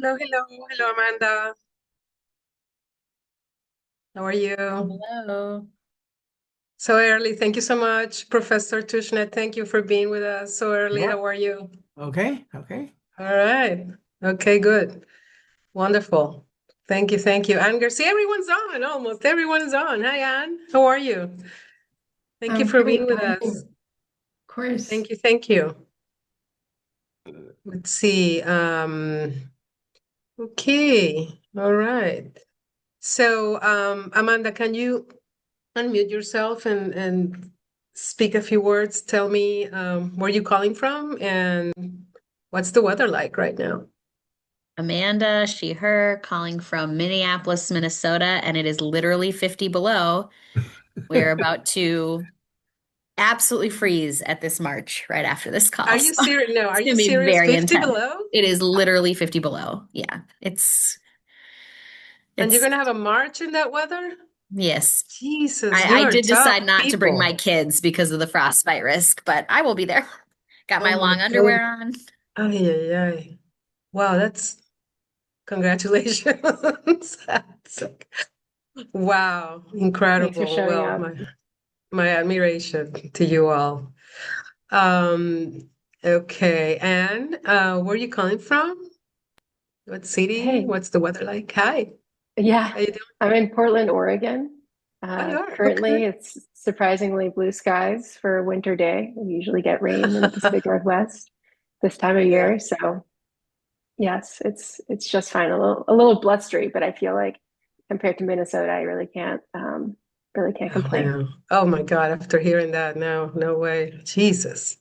Hello, hello, hello, Amanda. How are you? Hello. So early. Thank you so much, Professor Tushnet. Thank you for being with us so early. Sure. How are you? Okay. Okay. All right. Okay, good. Wonderful. Thank you, thank you. Anne Garcia, everyone's on, almost everyone's on. Hi, Anne. How are you? Thank you I'm for great. being with Thank you. us. Of course. Thank you, thank you. Let's see. Okay. All right. So, Amanda, can you unmute yourself and speak a few words? Tell me where you calling from and what's the weather like right now? Amanda, she, her, calling from Minneapolis, Minnesota, and it is literally 50 below. We're about to absolutely freeze at this march right after this Are call. you So serious? No, it's are going you to be serious? very 50 intense. below? It is literally 50 below. Yeah, And you're it's, gonna have a march in that weather? yes. Jesus, I you are did tough decide not to bring my people. kids because of the frostbite risk, but I will be there. Got Oh my my long God. underwear on. Ay, ay, ay. Wow, that's congratulations. That's wow, Thanks for incredible. showing Well, up. my admiration to you all. Um, okay. And where are you calling from? What city? Hey, What's the weather like? Hi. yeah, How you doing? I'm in Portland, Oregon. Oh, you are. Okay. Currently, it's surprisingly blue skies for a winter day. We usually get rain in the Pacific Northwest this time of Yeah. year. So yes, it's just fine. A little blustery, but I feel like compared to Minnesota, I really can't Oh complain. no. Oh my God. After hearing that, no, no way. Jesus.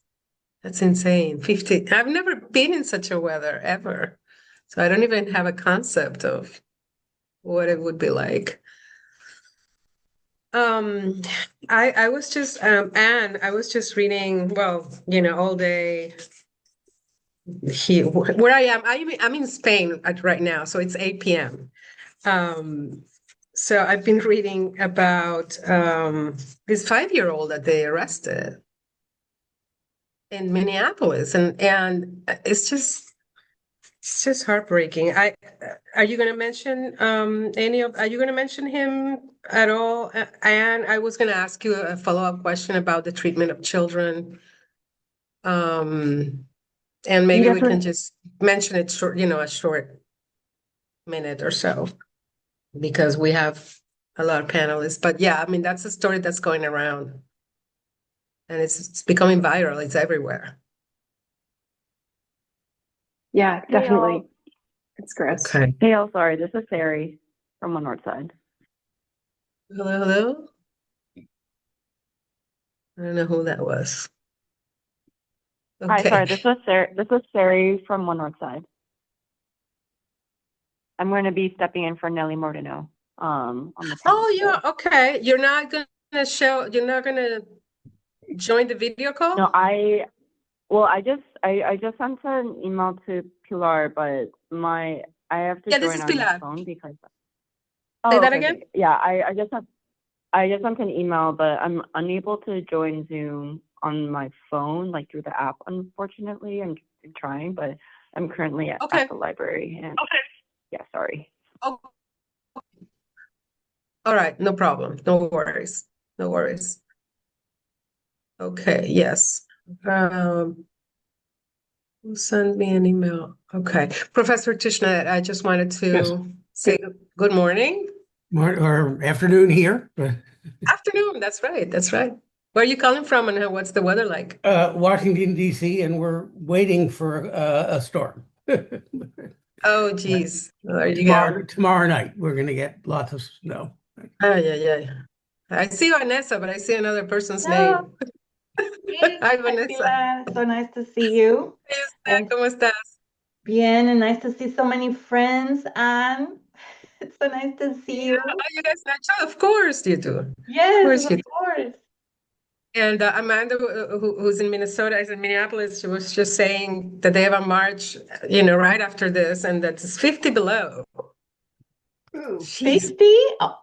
That's insane. 50. I've never been in such a weather ever. So I don't even have a concept of what it would be like. Um, I was just Anne, I was just reading, well, all day here where I am. I'm in Spain right now, so it's 8 p.m. Um, so I've been reading about this 5-year-old that they arrested in Minneapolis, and it's just heartbreaking. Are you going to mention are you going to mention him at all? And I was going to ask you a follow-up question about the treatment of children. Um, and You maybe we can definitely, just mention it short, a short minute or so because we have a lot of panelists. But yeah, I mean, that's a story that's going around and it's becoming viral. It's everywhere. yeah, Hey definitely. all. It's gross. Okay. Hey all, sorry, this is Sari from One Northside. Hello, hello. I don't know who that was. Hi, sorry, Okay. this is Sari from One Northside. I'm going to be stepping in for Nelly Mordino on the panel Oh, today. yeah. Okay. You're not gonna join the video No, call? I just sent an email to Pilar, but I have to Yeah, this join is on my Pilar. phone because Say oh that okay, again. okay. Yeah, I just sent an email, but I'm unable to join Zoom on my phone, like through the app, unfortunately. I'm trying, but I'm currently at Okay. the library and yeah, sorry. Oh, all right. No problem. No worries. No worries. Okay. Yes. Um, who sent me an email? Okay. Professor Tishnet, I just wanted Yes. to say Good good morning. or afternoon here. Afternoon. That's right. That's right. Where are you calling from and what's the weather like? Washington, D.C., and we're waiting for a storm. Oh, geez. There you go. Tomorrow night, we're going to get lots of snow. Oh, yeah, yeah. I see Vanessa, but I see another person's Hello. name. Hey, Hi, hi, Vanessa. Pilar. So nice to see you. And ¿Cómo estás? bien, and nice to see so many friends. And it's so nice to Yeah. see you. Oh, you guys met? Of course you do. Of Yes, course of you do. course. And Amanda, who's in Minnesota, is in Minneapolis. She was just saying that they have a march, right after this, and that it's 50 below. Ooh, Jeez. 50? Oh,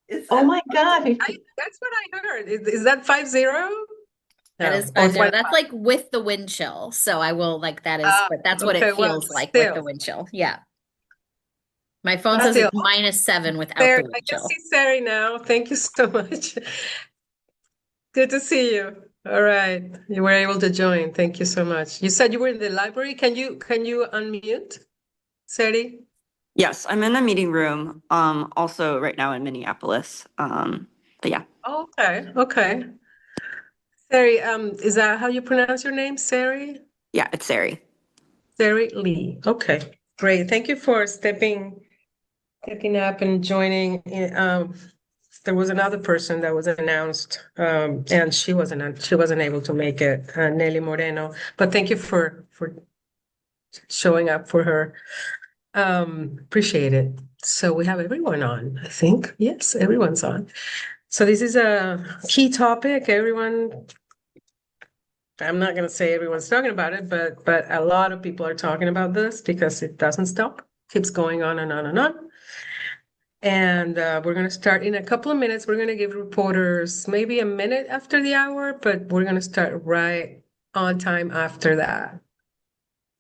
is oh that my God, I, 50. that's what I heard. Is that 50? That No. is Or 50. what? That's like with the wind chill. So I will like that is, but that's what it Okay. Well, feels like with the still. wind chill. Yeah. My phone says Gracias. it's -7 without Sarah, the I wind can chill. see Sari now. Thank you so much. Good to see you. All right. You were able to join. Thank you so much. You said you were in the library. Can you unmute, Sari? Yes, I'm in a meeting room, also right now in Minneapolis. But yeah, Oh, okay. Okay. Sari, is that how you pronounce your name? Sari? yeah, it's Sari. Sari Lee. Okay. Great. Thank you for stepping up and joining. There was another person that was announced, and she wasn't able to make it, Nelly Moreno. But thank you for showing up for her. Appreciate it. So we have everyone on, I think. Yes, everyone's on. So this is a key topic. I'm not going to say everyone's talking about it, but a lot of people are talking about this because it doesn't stop, keeps going on and on and on. And we're going to start in a couple of minutes. We're going to give reporters maybe a minute after the hour, but we're going to start right on time after that.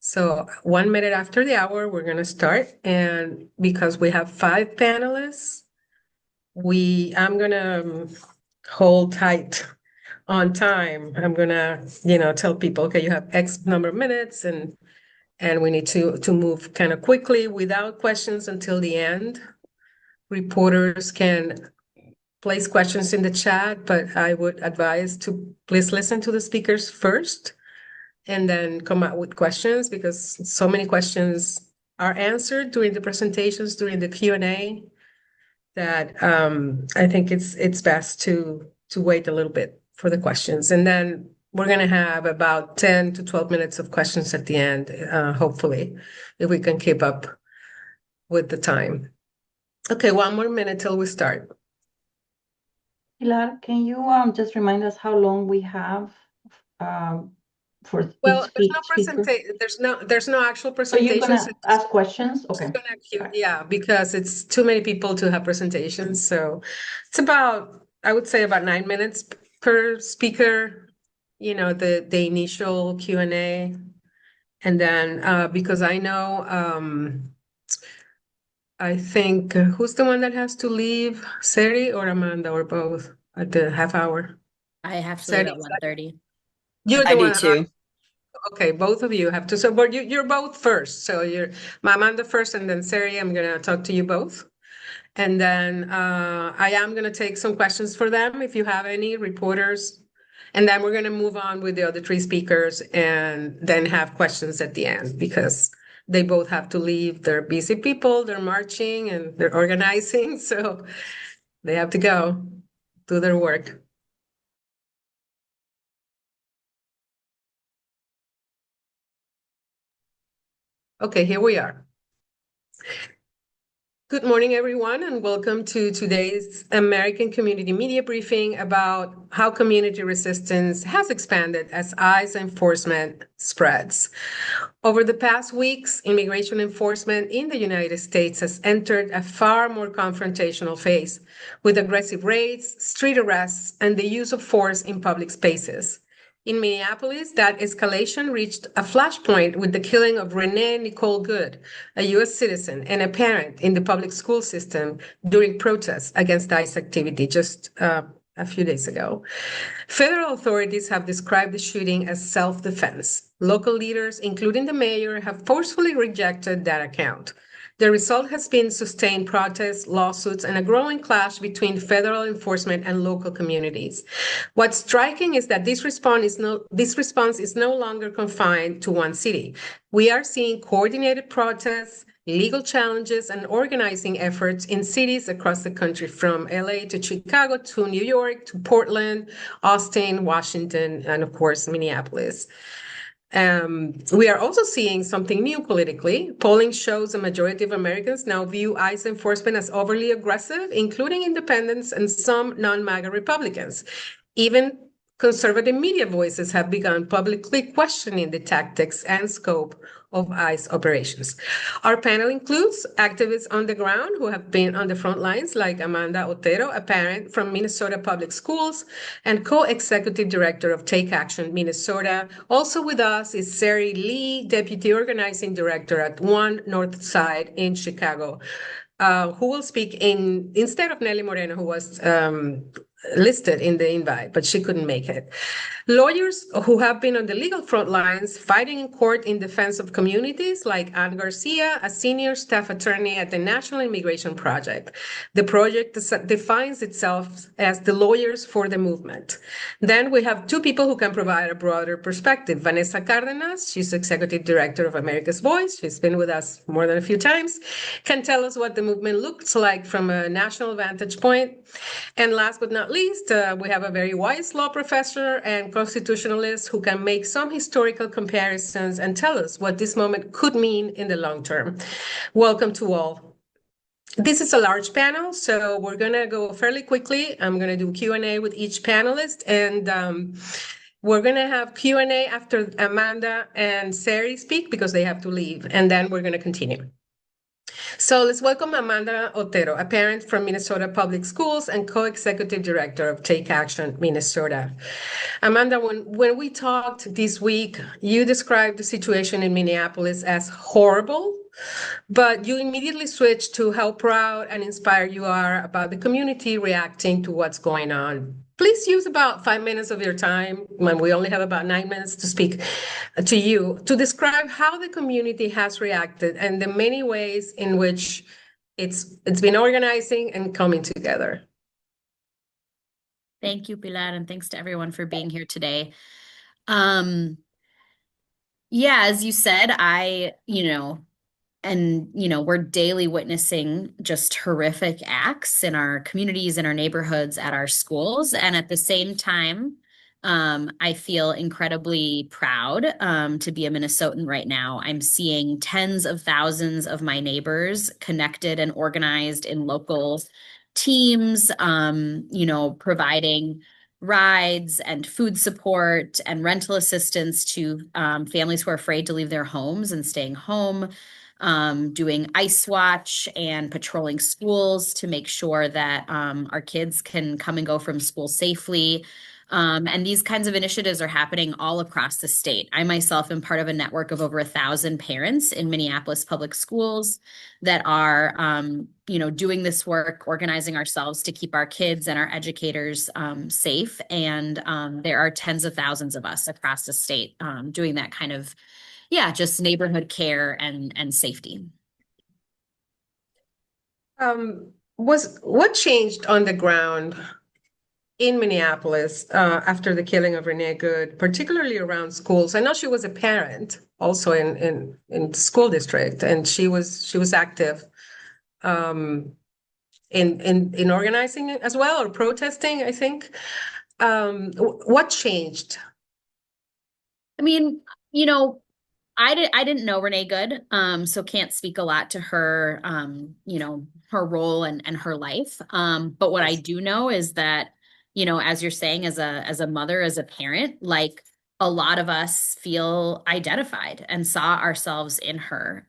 So 1 minute after the hour, we're going to start. And because we have 5 panelists, I'm going to hold tight on time. I'm going to, tell people, okay, you have X number of minutes and we need to move kind of quickly without questions until the end. Reporters can place questions in the chat, but I would advise to please listen to the speakers first and then come up with questions because so many questions are answered during the presentations, during the Q&A, that I think it's best to wait a little bit for the questions. And then we're going to have about 10 to 12 minutes of questions at the end, hopefully, if we can keep up with the time. Okay, 1 more minute till we start. Pilar, can you just remind us how long we have for Well, each speaker? there's no actual So you're presentations. gonna ask questions? It's Okay. gonna queue, yeah, because it's too many people to have presentations. So it's about, I would say about 9 minutes per speaker, the initial Q&A. And then because I know, I think, who's the one that has to leave, Sari or Amanda or both at the half hour? I have to leave Sari, at 1:30. you're I the do one. too. Okay, both of you have to. So, but you're both first. So you're Amanda first, and then Sari. I'm gonna talk to you both, and then I am gonna take some questions for them if you have any reporters, and then we're gonna move on with the other 3 speakers, and then have questions at the end because they both have to leave. They're busy people. They're marching and they're organizing, so they have to go do their work. Okay, here we are. Good morning, everyone, and welcome to today's American Community Media Briefing about how community resistance has expanded as ICE enforcement spreads. Over the past weeks, immigration enforcement in the United States has entered a far more confrontational phase, with aggressive raids, street arrests, and the use of force in public spaces. In Minneapolis, that escalation reached a flashpoint with the killing of Renee Nicole Good, a U.S. citizen and a parent in the public school system during protests against ICE activity just a few days ago. Federal authorities have described the shooting as self-defense. Local leaders, including the mayor, have forcefully rejected that account. The result has been sustained protests, lawsuits, and a growing clash between federal enforcement and local communities. What's striking is that this response is no longer confined to one city. We are seeing coordinated protests, legal challenges, and organizing efforts in cities across the country, from LA to Chicago to New York to Portland, Austin, Washington, and of course, Minneapolis. We are also seeing something new politically. Polling shows a majority of Americans now view ICE enforcement as overly aggressive, including independents and some non-MAGA Republicans. Even Conservative media voices have begun publicly questioning the tactics and scope of ICE operations. Our panel includes activists on the ground who have been on the front lines, like Amanda Otero, a parent from Minnesota Public Schools and co-executive director of Take Action Minnesota. Also with us is Sari Lee, deputy organizing director at One North Side in Chicago, who will speak instead of Nelly Moreno, who was listed in the invite, but she couldn't make it. Lawyers who have been on the legal front lines fighting in court in defense of communities, like Ann Garcia, a senior staff attorney at the National Immigration Project. The project defines itself as the lawyers for the movement. Then we have two people who can provide a broader perspective. Vanessa Cardenas, she's executive director of America's Voice. She's been with us more than a few times, can tell us what the movement looks like from a national vantage point. And last but not least, we have a very wise law professor and constitutionalist who can make some historical comparisons and tell us what this moment could mean in the long term. Welcome to all. This is a large panel, so we're going to go fairly quickly. I'm going to do Q&A with each panelist, and we're going to have Q&A after Amanda and Sari speak because they have to leave, and then we're going to continue. So let's welcome Amanda Otero, a parent from Minnesota Public Schools and co-executive director of Take Action Minnesota. Amanda, when we talked this week, you described the situation in Minneapolis as horrible, but you immediately switched to how proud and inspired you are about the community reacting to what's going on. Please use about 5 minutes of your time, when we only have about 9 minutes to speak to you, to describe how the community has reacted and the many ways in which it's been organizing and coming together. Thank you, Pilar, and thanks to everyone for being here today. Yeah, as you said, we're daily witnessing just horrific acts in our communities, in our neighborhoods, at our schools. And at the same time, I feel incredibly proud to be a Minnesotan right now. I'm seeing tens of thousands of my neighbors connected and organized in local teams, providing rides and food support and rental assistance to families who are afraid to leave their homes and staying home, doing ice watch and patrolling schools to make sure that our kids can come and go from school safely. And these kinds of initiatives are happening all across the state. I myself am part of a network of over 1,000 parents in Minneapolis public schools that are, doing this work, organizing ourselves to keep our kids and our educators safe. And there are tens of thousands of us across the state doing that kind of, just neighborhood care and safety. What changed on the ground in Minneapolis after the killing of Renee Good, particularly around schools? I know she was a parent also in the school district, and she was active in organizing as well, or protesting, I think. What changed? I mean, I didn't know Renee Good, so can't speak a lot to her, her role and her life. But what I do know is that, as you're saying, as a mother, as a parent, like a lot of us feel identified and saw ourselves in her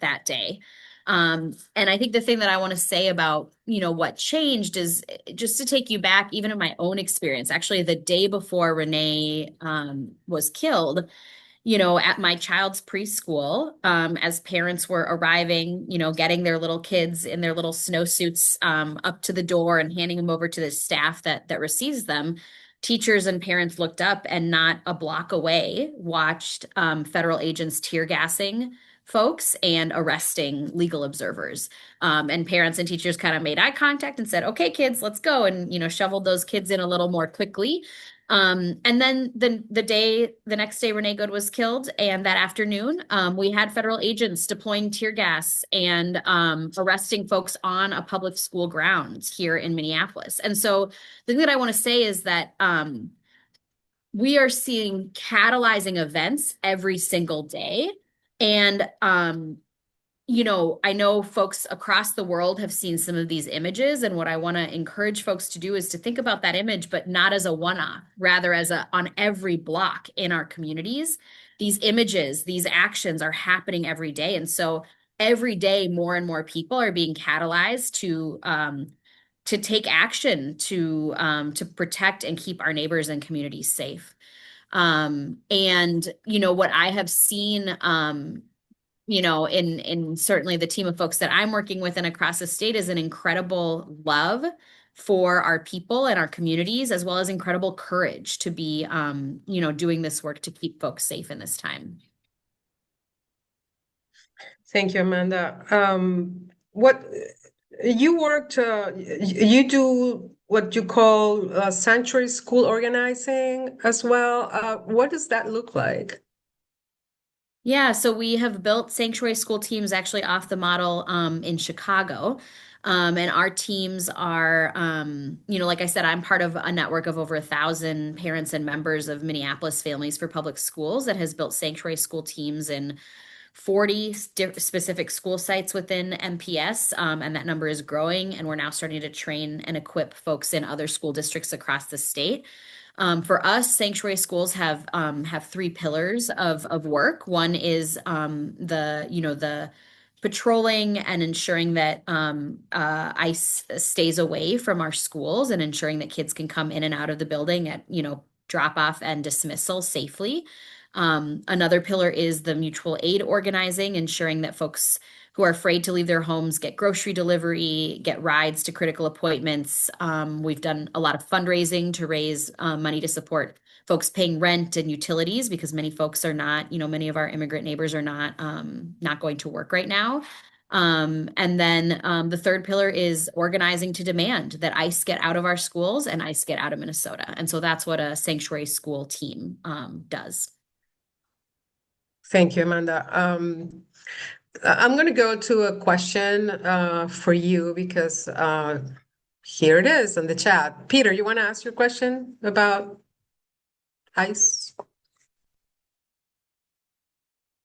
that day. And I think the thing that I want to say about, what changed is just to take you back, even in my own experience. Actually, the day before Renee was killed, at my child's preschool, as parents were arriving, getting their little kids in their little snowsuits up to the door and handing them over to the staff that receives them, teachers and parents looked up and not a block away watched federal agents tear gassing folks and arresting legal observers. And parents and teachers kind of made eye contact and said, "Okay, kids, let's go," and, shoveled those kids in a little more quickly. And then the next day Renee Good was killed, and that afternoon we had federal agents deploying tear gas and arresting folks on a public school grounds here in Minneapolis. And so the thing that I want to say is that we are seeing catalyzing events every single day. And I know folks across the world have seen some of these images, and what I want to encourage folks to do is to think about that image, but not as a one-off, rather as on every block in our communities. These images, these actions are happening every day. And so every day, more and more people are being catalyzed to take action to protect and keep our neighbors and communities safe. And what I have seen, in certainly the team of folks that I'm working with and across the state is an incredible love for our people and our communities, as well as incredible courage to be, doing this work to keep folks safe in this time. Thank you, Amanda. What you worked, you do what you call sanctuary school organizing as well. What does that look like? Yeah, so we have built sanctuary school teams actually off the model in Chicago. And our teams are, like I said, I'm part of a network of over 1,000 parents and members of Minneapolis Families for Public Schools that has built sanctuary school teams in 40 specific school sites within MPS, and that number is growing. And we're now starting to train and equip folks in other school districts across the state. For us, sanctuary schools have three pillars of work. One is the patrolling and ensuring that ICE stays away from our schools and ensuring that kids can come in and out of the building at drop off and dismissal safely. Another pillar is the mutual aid organizing, ensuring that folks who are afraid to leave their homes get grocery delivery, get rides to critical appointments. We've done a lot of fundraising to raise money to support folks paying rent and utilities, because many folks are not, many of our immigrant neighbors are not going to work right now. And then the third pillar is organizing to demand that ICE get out of our schools and ICE get out of Minnesota. And so that's what a sanctuary school team does. Thank you, Amanda. I'm going to go to a question for you because here it is in the chat. Peter, you want to ask your question about ICE?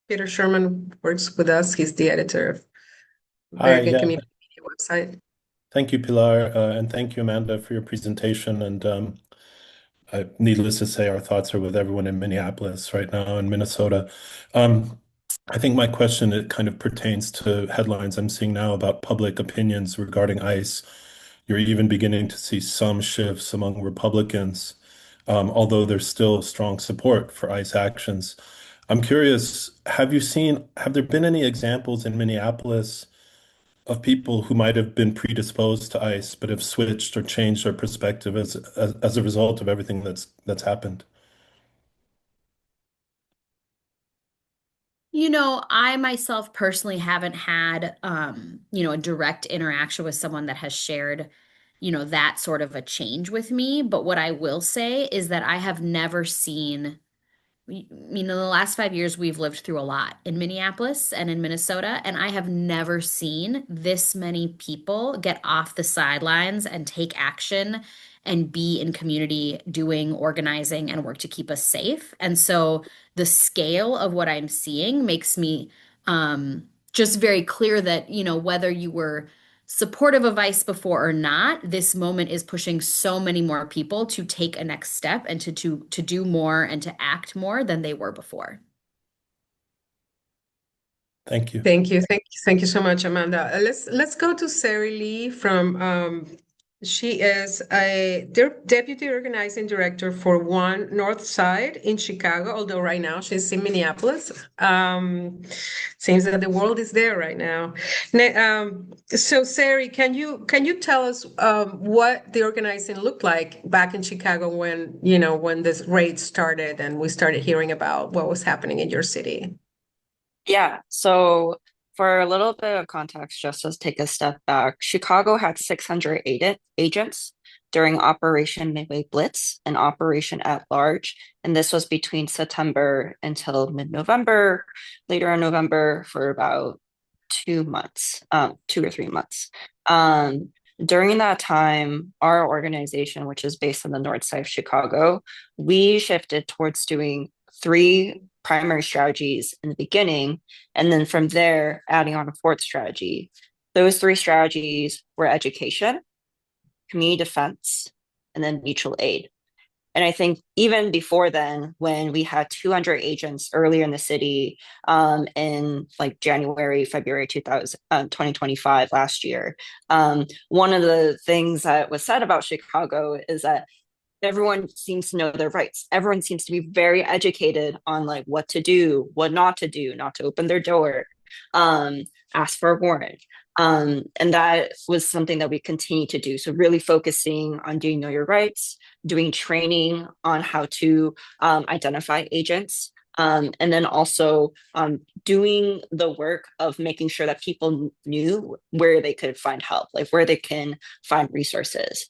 Peter Sherman works with us. He's the editor of American Community Media website. Thank you, Pilar, and thank you, Amanda, for your presentation. And needless to say, our thoughts are with everyone in Minneapolis right now and Minnesota. I think my question, it kind of pertains to headlines I'm seeing now about public opinions regarding ICE. You're even beginning to see some shifts among Republicans, although there's still strong support for ICE actions. I'm curious, have there been any examples in Minneapolis of people who might have been predisposed to ICE but have switched or changed their perspective as a result of everything that's happened? I myself personally haven't had, a direct interaction with someone that has shared, that sort of a change with me. But what I will say is that I have never seen, in the last 5 years, we've lived through a lot in Minneapolis and in Minnesota, and I have never seen this many people get off the sidelines and take action and be in community doing organizing and work to keep us safe. And so the scale of what I'm seeing makes me just very clear that, whether you were supportive of ICE before or not, this moment is pushing so many more people to take a next step and to do more and to act more than they were before. Thank you. Thank you. Thank you so much, Amanda. Let's go to Sari Lee from she is a deputy organizing director for One North Side in Chicago, although right now she's in Minneapolis. Seems that the world is there right now. So Sari, can you tell us what the organizing looked like back in Chicago when this raid started and we started hearing about what was happening in your city? Yeah, so for a little bit of context, just to take a step back, Chicago had 600 agents during Operation Midway Blitz and Operation At Large, and this was between September until mid-November, later in November for about 2 months, 2 or 3 months. During that time, our organization, which is based on the north side of Chicago, we shifted towards doing 3 primary strategies in the beginning, and then from there, adding on a fourth strategy. Those three strategies were education, community defense, and then mutual aid. And I think even before then, when we had 200 agents earlier in the city in like January, February 2025 last year, one of the things that was said about Chicago is that everyone seems to know their rights. Everyone seems to be very educated on like what to do, what not to do, not to open their door, ask for a warrant. And that was something that we continue to do. So really focusing on doing know your rights, doing training on how to identify agents, and then also doing the work of making sure that people knew where they could find help, like where they can find resources.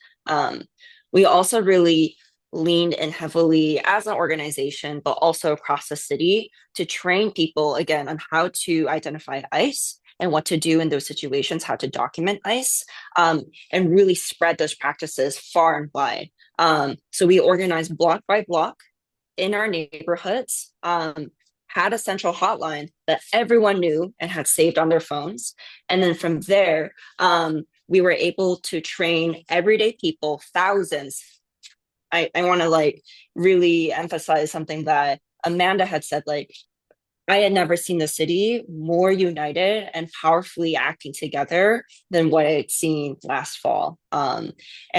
We also really leaned in heavily as an organization, but also across the city to train people again on how to identify ICE and what to do in those situations, how to document ICE, and really spread those practices far and wide. So we organized block by block in our neighborhoods, had a central hotline that everyone knew and had saved on their phones. And then from there, we were able to train everyday people, thousands. I want to like really emphasize something that Amanda had said, like, I had never seen the city more united and powerfully acting together than what I'd seen last fall. And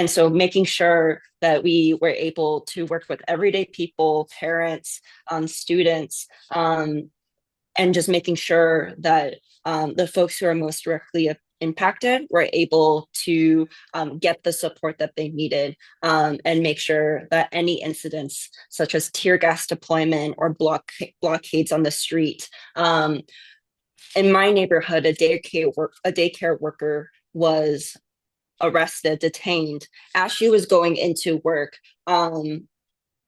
so making sure that we were able to work with everyday people, parents, students, and just making sure that the folks who are most directly impacted were able to get the support that they needed, and make sure that any incidents such as tear gas deployment or blockades on the street. In my neighborhood, a daycare worker was arrested, detained as she was going into work,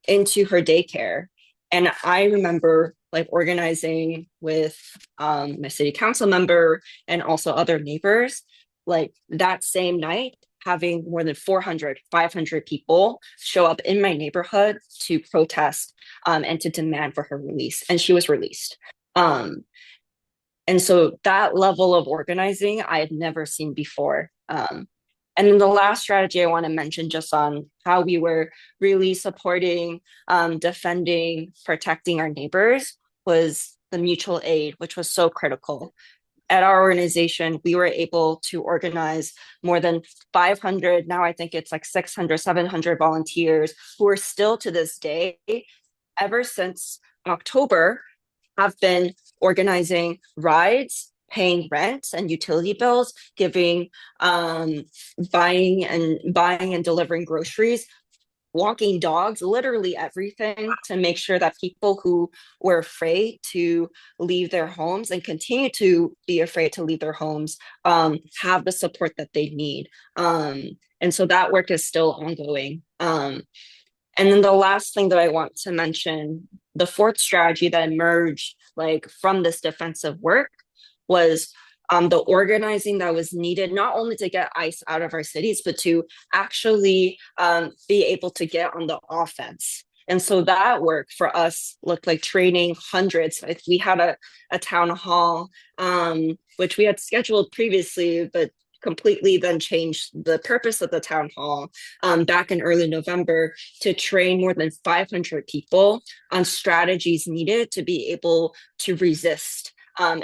into her daycare. And I remember like organizing with my city council member and also other neighbors, like that same night, having more than 400, 500 people show up in my neighborhood to protest and to demand for her release. And she was released. And so that level of organizing I had never seen before. And then the last strategy I want to mention just on how we were really supporting, defending, protecting our neighbors was the mutual aid, which was so critical. At our organization, we were able to organize more than 500, now I think it's like 600, 700 volunteers who are still to this day, ever since October, have been organizing rides, paying rent and utility bills, giving, buying and delivering groceries, walking dogs, literally everything to make sure that people who were afraid to leave their homes and continue to be afraid to leave their homes have the support that they need. And so that work is still ongoing. And then the last thing that I want to mention, the fourth strategy that emerged like from this defensive work was the organizing that was needed, not only to get ICE out of our cities, but to actually be able to get on the offense. And so that work for us looked like training hundreds. We had a town hall, which we had scheduled previously, but completely then changed the purpose of the town hall back in early November to train more than 500 people on strategies needed to be able to resist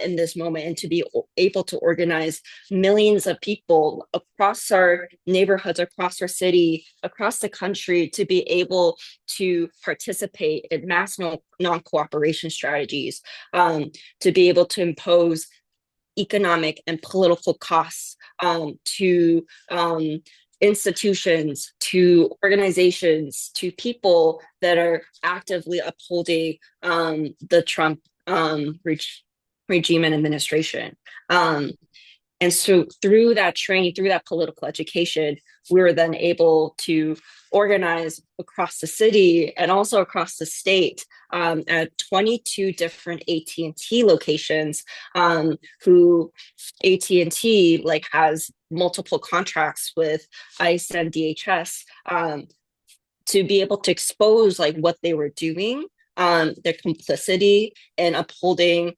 in this moment and to be able to organize millions of people across our neighborhoods, across our city, across the country to be able to participate in mass non-cooperation strategies, to be able to impose economic and political costs to institutions, to organizations, to people that are actively upholding the Trump regime and administration. And so through that training, through that political education, we were then able to organize across the city and also across the state at 22 different AT&T locations, who AT&T like has multiple contracts with ICE and DHS, to be able to expose like what they were doing their complicity in upholding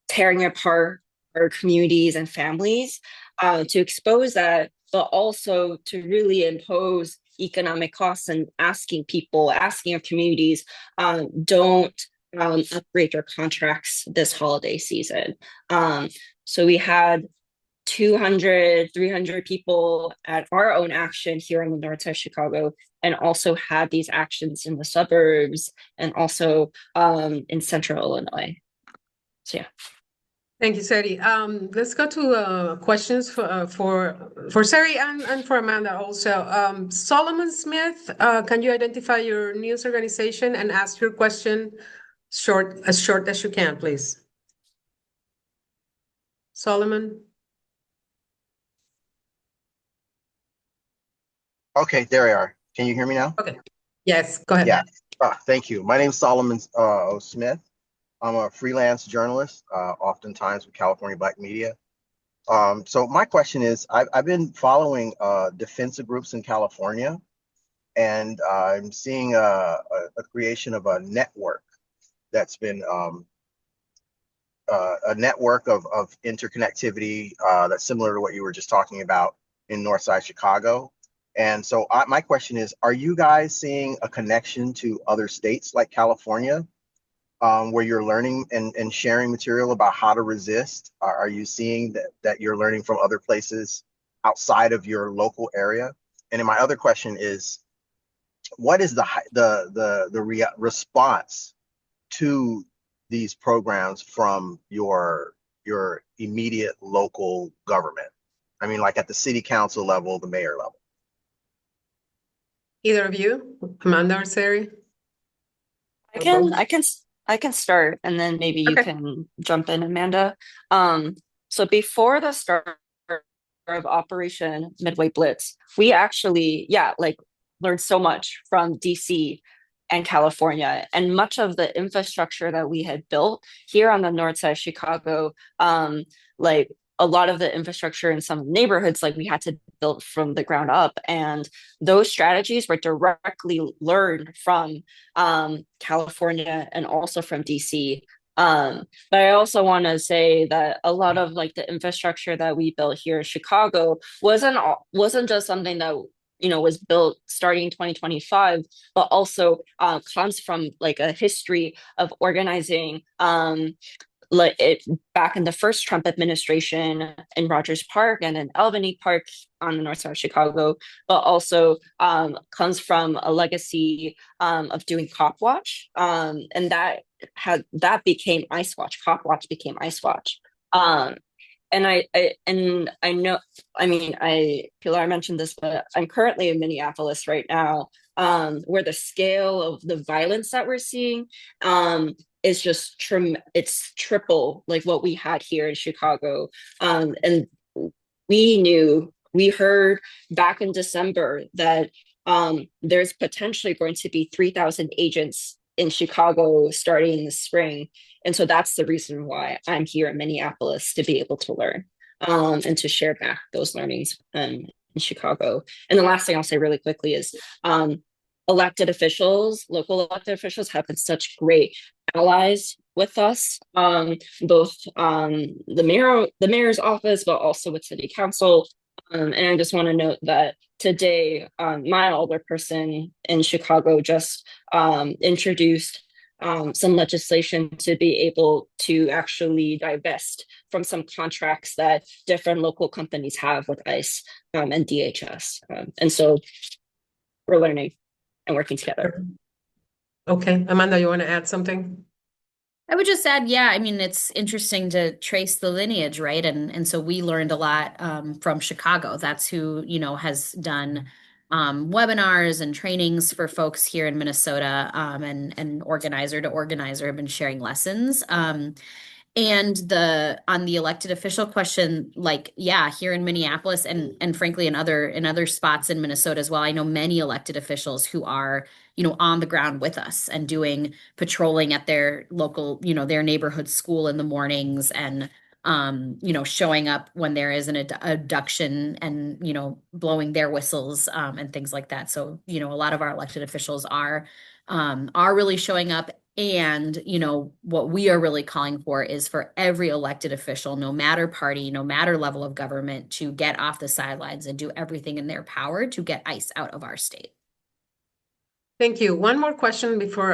tearing apart our communities and families, to expose that, but also to really impose economic costs and asking our communities, don't upgrade your contracts this holiday season. So we had 200, 300 people at our own action here in the north side of Chicago, and also had these actions in the suburbs and also in central Illinois. So yeah. Thank you, Sari. Let's go to questions for Sari and for Amanda also. Solomon Smith, can you identify your news organization and ask your question as short as you can, please? Solomon? Okay, there we are. Can you hear me now? Okay. Yes, go ahead. Yeah. Thank you. My name is Solomon O. Smith. I'm a freelance journalist, oftentimes with California Black Media. So my question is, I've been following defensive groups in California, and I'm seeing a creation of a network that's been a network of interconnectivity that's similar to what you were just talking about in Northside Chicago. And so my question is, are you guys seeing a connection to other states like California, where you're learning and sharing material about how to resist? Are you seeing that you're learning from other places outside of your local area? And then my other question is, what is the response to these programs from your immediate local government? I mean, like at the city council level, the mayor level. Either of you, Amanda or Sari? I can start, and then maybe you Okay. can jump in, Amanda. So before the start of Operation Midway Blitz, we actually, learned so much from DC and California, and much of the infrastructure that we had built here on the north side of Chicago, like a lot of the infrastructure in some neighborhoods, like we had to build from the ground up, and those strategies were directly learned from California and also from DC. But I also want to say that a lot of like the infrastructure that we built here in Chicago wasn't just something that was built starting in 2025, but also comes from like a history of organizing like it back in the first Trump administration in Rogers Park and in Albany Park on the north side of Chicago, but also comes from a legacy of doing Cop Watch, and that became Ice Watch. Cop Watch became Ice Watch. And I know, I mean, Pilar mentioned this, but I'm currently in Minneapolis right now, where the scale of the violence that we're seeing is just it's triple like what we had here in Chicago. And we heard back in December that there's potentially going to be 3,000 agents in Chicago starting in the spring. And so that's the reason why I'm here in Minneapolis, to be able to learn and to share back those learnings in Chicago. And the last thing I'll say really quickly is local elected officials have been such great allies with us, both the mayor's office, but also with city council. And I just want to note that today, my alderperson in Chicago just introduced some legislation to be able to actually divest from some contracts that different local companies have with ICE and DHS. And so we're learning and working together. Okay, Amanda, you want to add something? I would just add, yeah, I mean, it's interesting to trace the lineage, right? And so we learned a lot from Chicago. That's who, has done webinars and trainings for folks here in Minnesota, and organizer to organizer have been sharing lessons. And on the elected official question, like, yeah, here in Minneapolis and frankly in other spots in Minnesota as well, I know many elected officials who are, on the ground with us and doing patrolling at their local, their neighborhood school in the mornings, and showing up when there is an abduction and, blowing their whistles and things like that. So, a lot of our elected officials are are really showing up. And, what we are really calling for is for every elected official, no matter party, no matter level of government, to get off the sidelines and do everything in their power to get ICE out of our state. Thank you. One more question before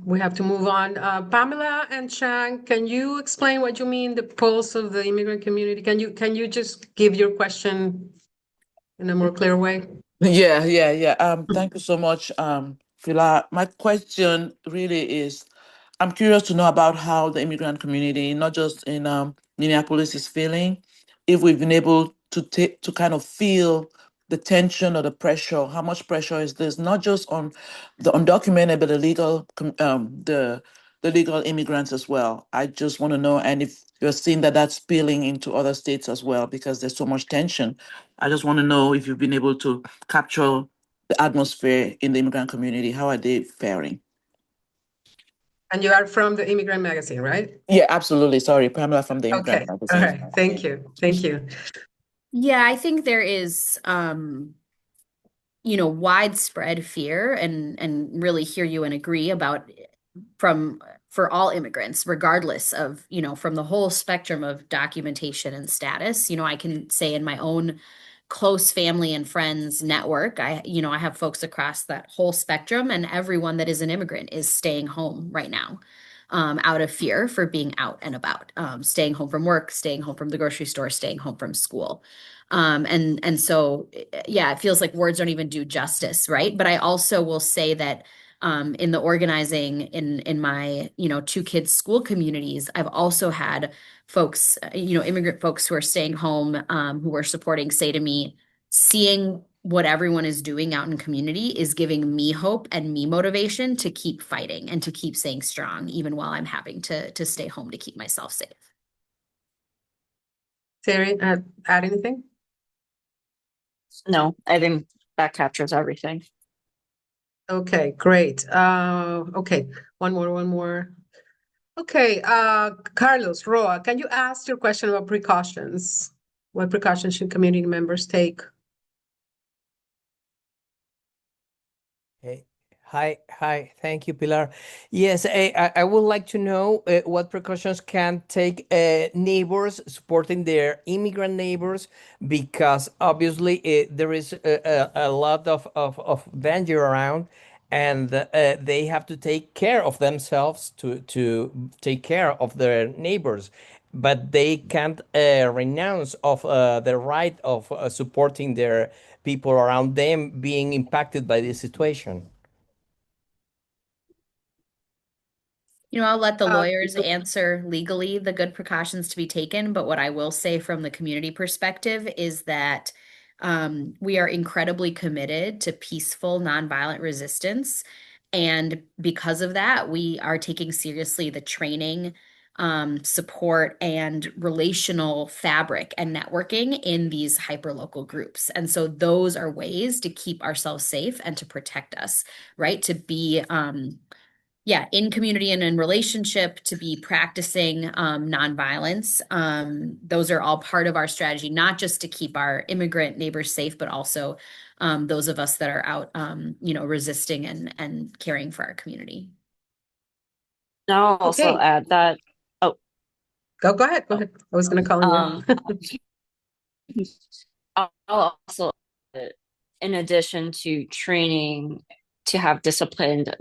we have to move on. Pamela and Chang, can you explain what you mean, the pulse of the immigrant community? Can you just give your question in a more clear way? Yeah. Thank you so much, Pilar. My question really is, I'm curious to know about how the immigrant community, not just in Minneapolis, is feeling. If we've been able to kind of feel the tension or the pressure. How much pressure is this? Not just on the undocumented, but the legal immigrants as well. I just want to know, and if you're seeing that that's spilling into other states as well, because there's so much tension. I just want to know if you've been able to capture the atmosphere in the immigrant community. How are they faring? And you are from the Immigrant Magazine, right? Yeah, absolutely. Sorry, Pamela from the Okay. Immigrant All Magazine. right. Thank you. Thank you. Yeah, I think there is, widespread fear and really hear you and agree about for all immigrants, regardless of, from the whole spectrum of documentation and status. I can say in my own close family and friends network, I have folks across that whole spectrum, and everyone that is an immigrant is staying home right now. Out of fear for being out and about, staying home from work, staying home from the grocery store, staying home from school. And so, yeah, it feels like words don't even do justice, right? But I also will say that in the organizing in my, two kids' school communities, I've also had folks, immigrant folks who are staying home, who are supporting, say to me, seeing what everyone is doing out in community is giving me hope and me motivation to keep fighting and to keep staying strong, even while I'm having to stay home to keep myself safe. Terry, add anything? No, I think that captures everything. Okay, great. Okay, one more. Okay, Carlos, Roa, can you ask your question about precautions? What precautions should community members take? Hey, hi. Thank you, Pilar. Yes, I would like to know what precautions can take neighbors supporting their immigrant neighbors, because obviously there is a lot of danger around, and they have to take care of themselves to take care of their neighbors, but they can't renounce of the right of supporting their people around them being impacted by this situation. I'll let the lawyers answer legally the good precautions to be taken, but what I will say from the community perspective is that we are incredibly committed to peaceful, nonviolent resistance. And because of that, we are taking seriously the training, support, and relational fabric and networking in these hyperlocal groups. And so those are ways to keep ourselves safe and to protect us, right? To be in community and in relationship, to be practicing nonviolence. Those are all part of our strategy, not just to keep our immigrant neighbors safe, but also those of us that are out, resisting and caring for our community. Now I'll also Okay. add that. Oh, Go ahead. I was going to call on you. I'll also, in addition to training to have disciplined,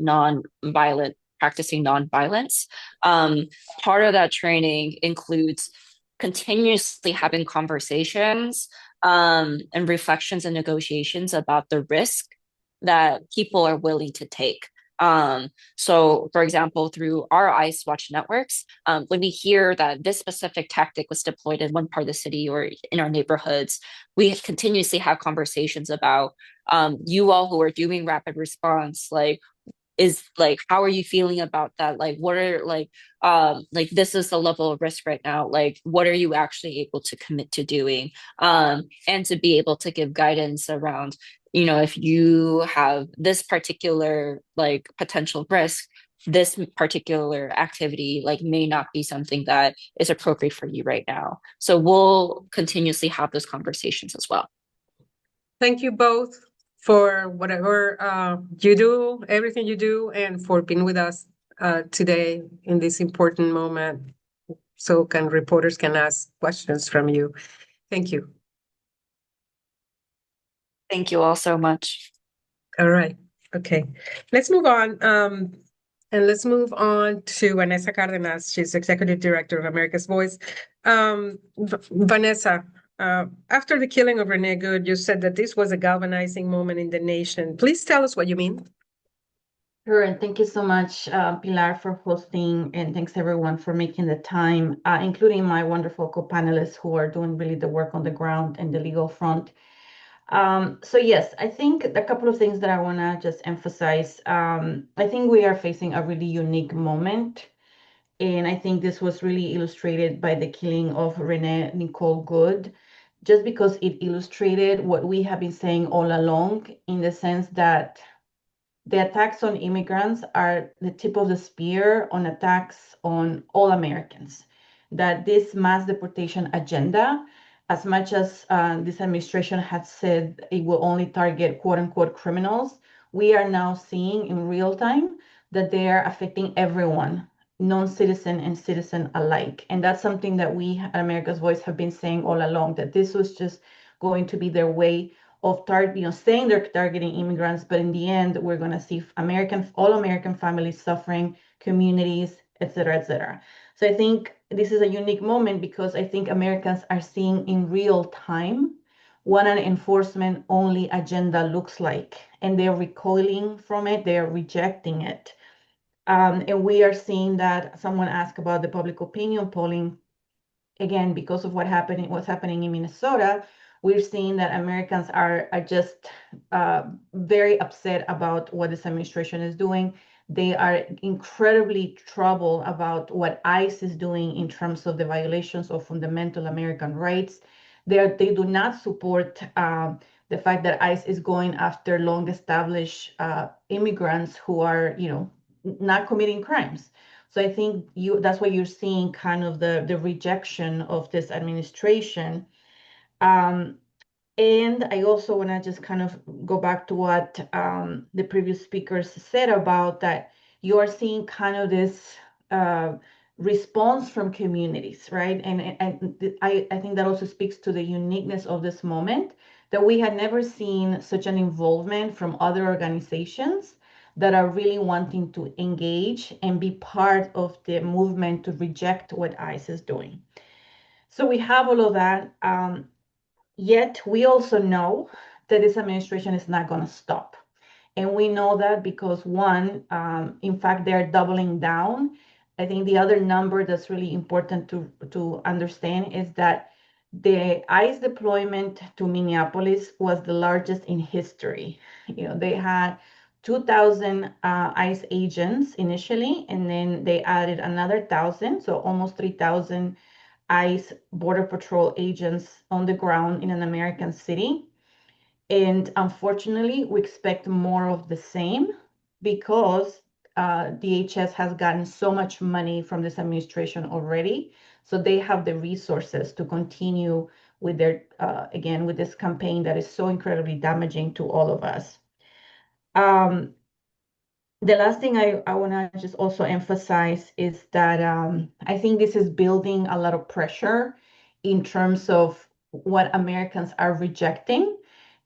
practicing nonviolence, part of that training includes continuously having conversations and reflections and negotiations about the risk that people are willing to take. So for example, through our ICE Watch networks, when we hear that this specific tactic was deployed in one part of the city or in our neighborhoods, we continuously have conversations about you all who are doing rapid response, how are you feeling about that? What are this is the level of risk right now. What are you actually able to commit to doing? And to be able to give guidance around, if you have this particular potential risk, this particular activity may not be something that is appropriate for you right now. So we'll continuously have those conversations as well. Thank you both for whatever you do, everything you do, and for being with us today in this important moment. So reporters can ask questions from you. Thank you. Thank you all so much. All right. Okay. Let's move on. And let's move on to Vanessa Cardenas. She's Executive Director of America's Voice. Vanessa, after the killing of Renee Good, you said that this was a galvanizing moment in the nation. Please tell us what you mean. Sure, and thank you so much, Pilar, for hosting, and thanks everyone for making the time, including my wonderful co-panelists who are doing really the work on the ground and the legal front. So yes, I think a couple of things that I want to just emphasize. I think we are facing a really unique moment, and I think this was really illustrated by the killing of Renee Nicole Good, just because it illustrated what we have been saying all along, in the sense that the attacks on immigrants are the tip of the spear on attacks on all Americans. That this mass deportation agenda, as much as this administration has said it will only target quote unquote criminals, we are now seeing in real time that they are affecting everyone, non-citizen and citizen alike. And that's something that we at America's Voice have been saying all along, that this was just going to be their way of saying they're targeting immigrants, but in the end, we're going to see all American families suffering, communities, et cetera, et cetera. So I think this is a unique moment because I think Americans are seeing in real time what an enforcement-only agenda looks like, and they're recoiling from it, they're rejecting it. And we are seeing that. Someone asked about the public opinion polling. Again, because of what's happening in Minnesota, we're seeing that Americans are just very upset about what this administration is doing. They are incredibly troubled about what ICE is doing in terms of the violations of fundamental American rights. They do not support the fact that ICE is going after long-established immigrants who are, not committing crimes. So I think that's why you're seeing kind of the rejection of this administration. And I also want to just kind of go back to what the previous speakers said about that you are seeing kind of this response from communities, right? And I think that also speaks to the uniqueness of this moment, that we had never seen such an involvement from other organizations that are really wanting to engage and be part of the movement to reject what ICE is doing. So we have all of that. Yet we also know that this administration is not going to stop. And we know that because one, in fact, they're doubling down. I think the other number that's really important to understand is that the ICE deployment to Minneapolis was the largest in history. They had 2,000 ICE agents initially, and then they added another 1,000, so almost 3,000 ICE Border Patrol agents on the ground in an American city. And unfortunately, we expect more of the same because DHS has gotten so much money from this administration already. So they have the resources to continue with their, again, with this campaign that is so incredibly damaging to all of us. The last thing I want to just also emphasize is that I think this is building a lot of pressure in terms of what Americans are rejecting.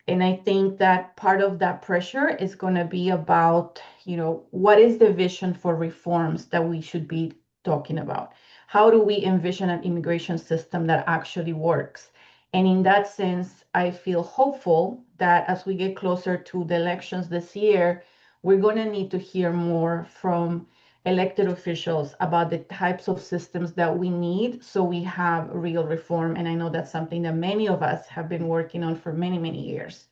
And I think that part of that pressure is going to be about, what is the vision for reforms that we should be talking about? How do we envision an immigration system that actually works? And in that sense, I feel hopeful that as we get closer to the elections this year, we're going to need to hear more from elected officials about the types of systems that we need so we have real reform. And I know that's something that many of us have been working on for many, many years.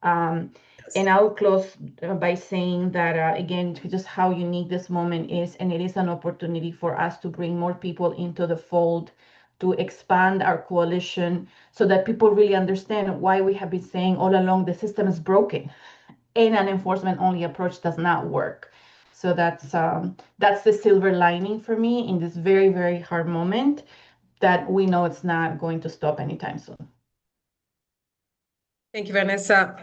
And I'll close by saying that, again, just how unique this moment is, and it is an opportunity for us to bring more people into the fold, to expand our coalition so that people really understand why we have been saying all along the system is broken and an enforcement-only approach does not work. So that's the silver lining for me in this very, very hard moment, that we know it's not going to stop anytime soon. Thank you, Vanessa.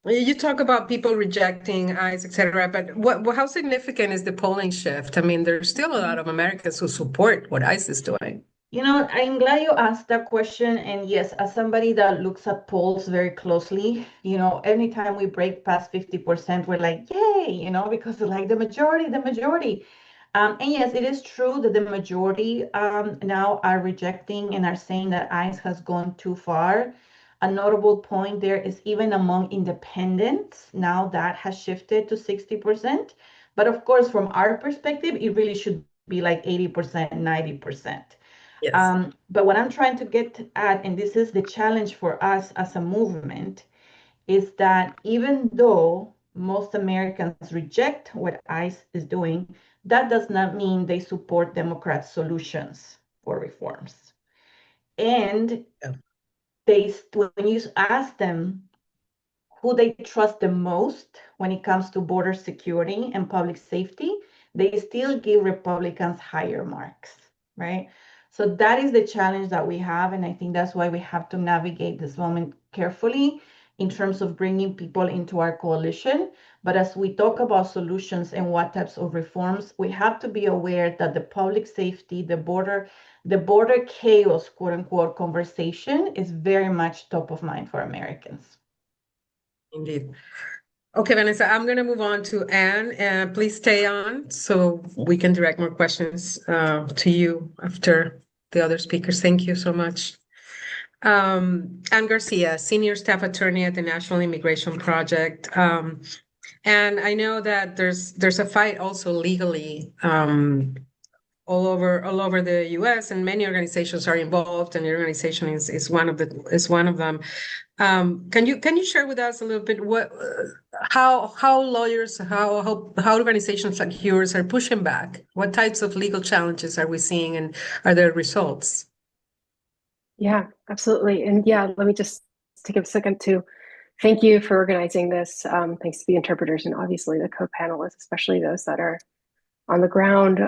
You talk about people rejecting ICE, et cetera, but how significant is the polling shift? I mean, there's still a lot of Americans who support what ICE is doing. I'm glad you asked that question. And yes, as somebody that looks at polls very closely, anytime we break past 50%, we're like, yay, because they're like the majority, the majority. And yes, it is true that the majority now are rejecting and are saying that ICE has gone too far. A notable point there is even among independents, now that has shifted to 60%. But of course, from our perspective, it really should be like 80%, 90%. Yes. But what I'm trying to get at, and this is the challenge for us as a movement, is that even though most Americans reject what ICE is doing, that does not mean they support Democrat solutions for reforms. And when you ask them who they trust the most when it comes to border security and public safety, they still give Republicans higher marks, right? So that is the challenge that we have. And I think that's why we have to navigate this moment carefully in terms of bringing people into our coalition. But as we talk about solutions and what types of reforms, we have to be aware that the public safety, the border chaos, quote unquote, conversation is very much top of mind for Americans. Indeed. Okay, Vanessa, I'm going to move on to Anne. Please stay on so we can direct more questions to you after the other speakers. Thank you so much. Anne Garcia, Senior Staff Attorney at the National Immigration Project. And I know that there's a fight also legally all over the U.S. and many organizations are involved, and your organization is one of them. Can you share with us a little bit how lawyers, how organizations like yours are pushing back? What types of legal challenges are we seeing, and are there results? Yeah, absolutely. And yeah, let me just take a second to thank you for organizing this. Thanks to the interpreters and obviously the co-panelists, especially those that are on the ground.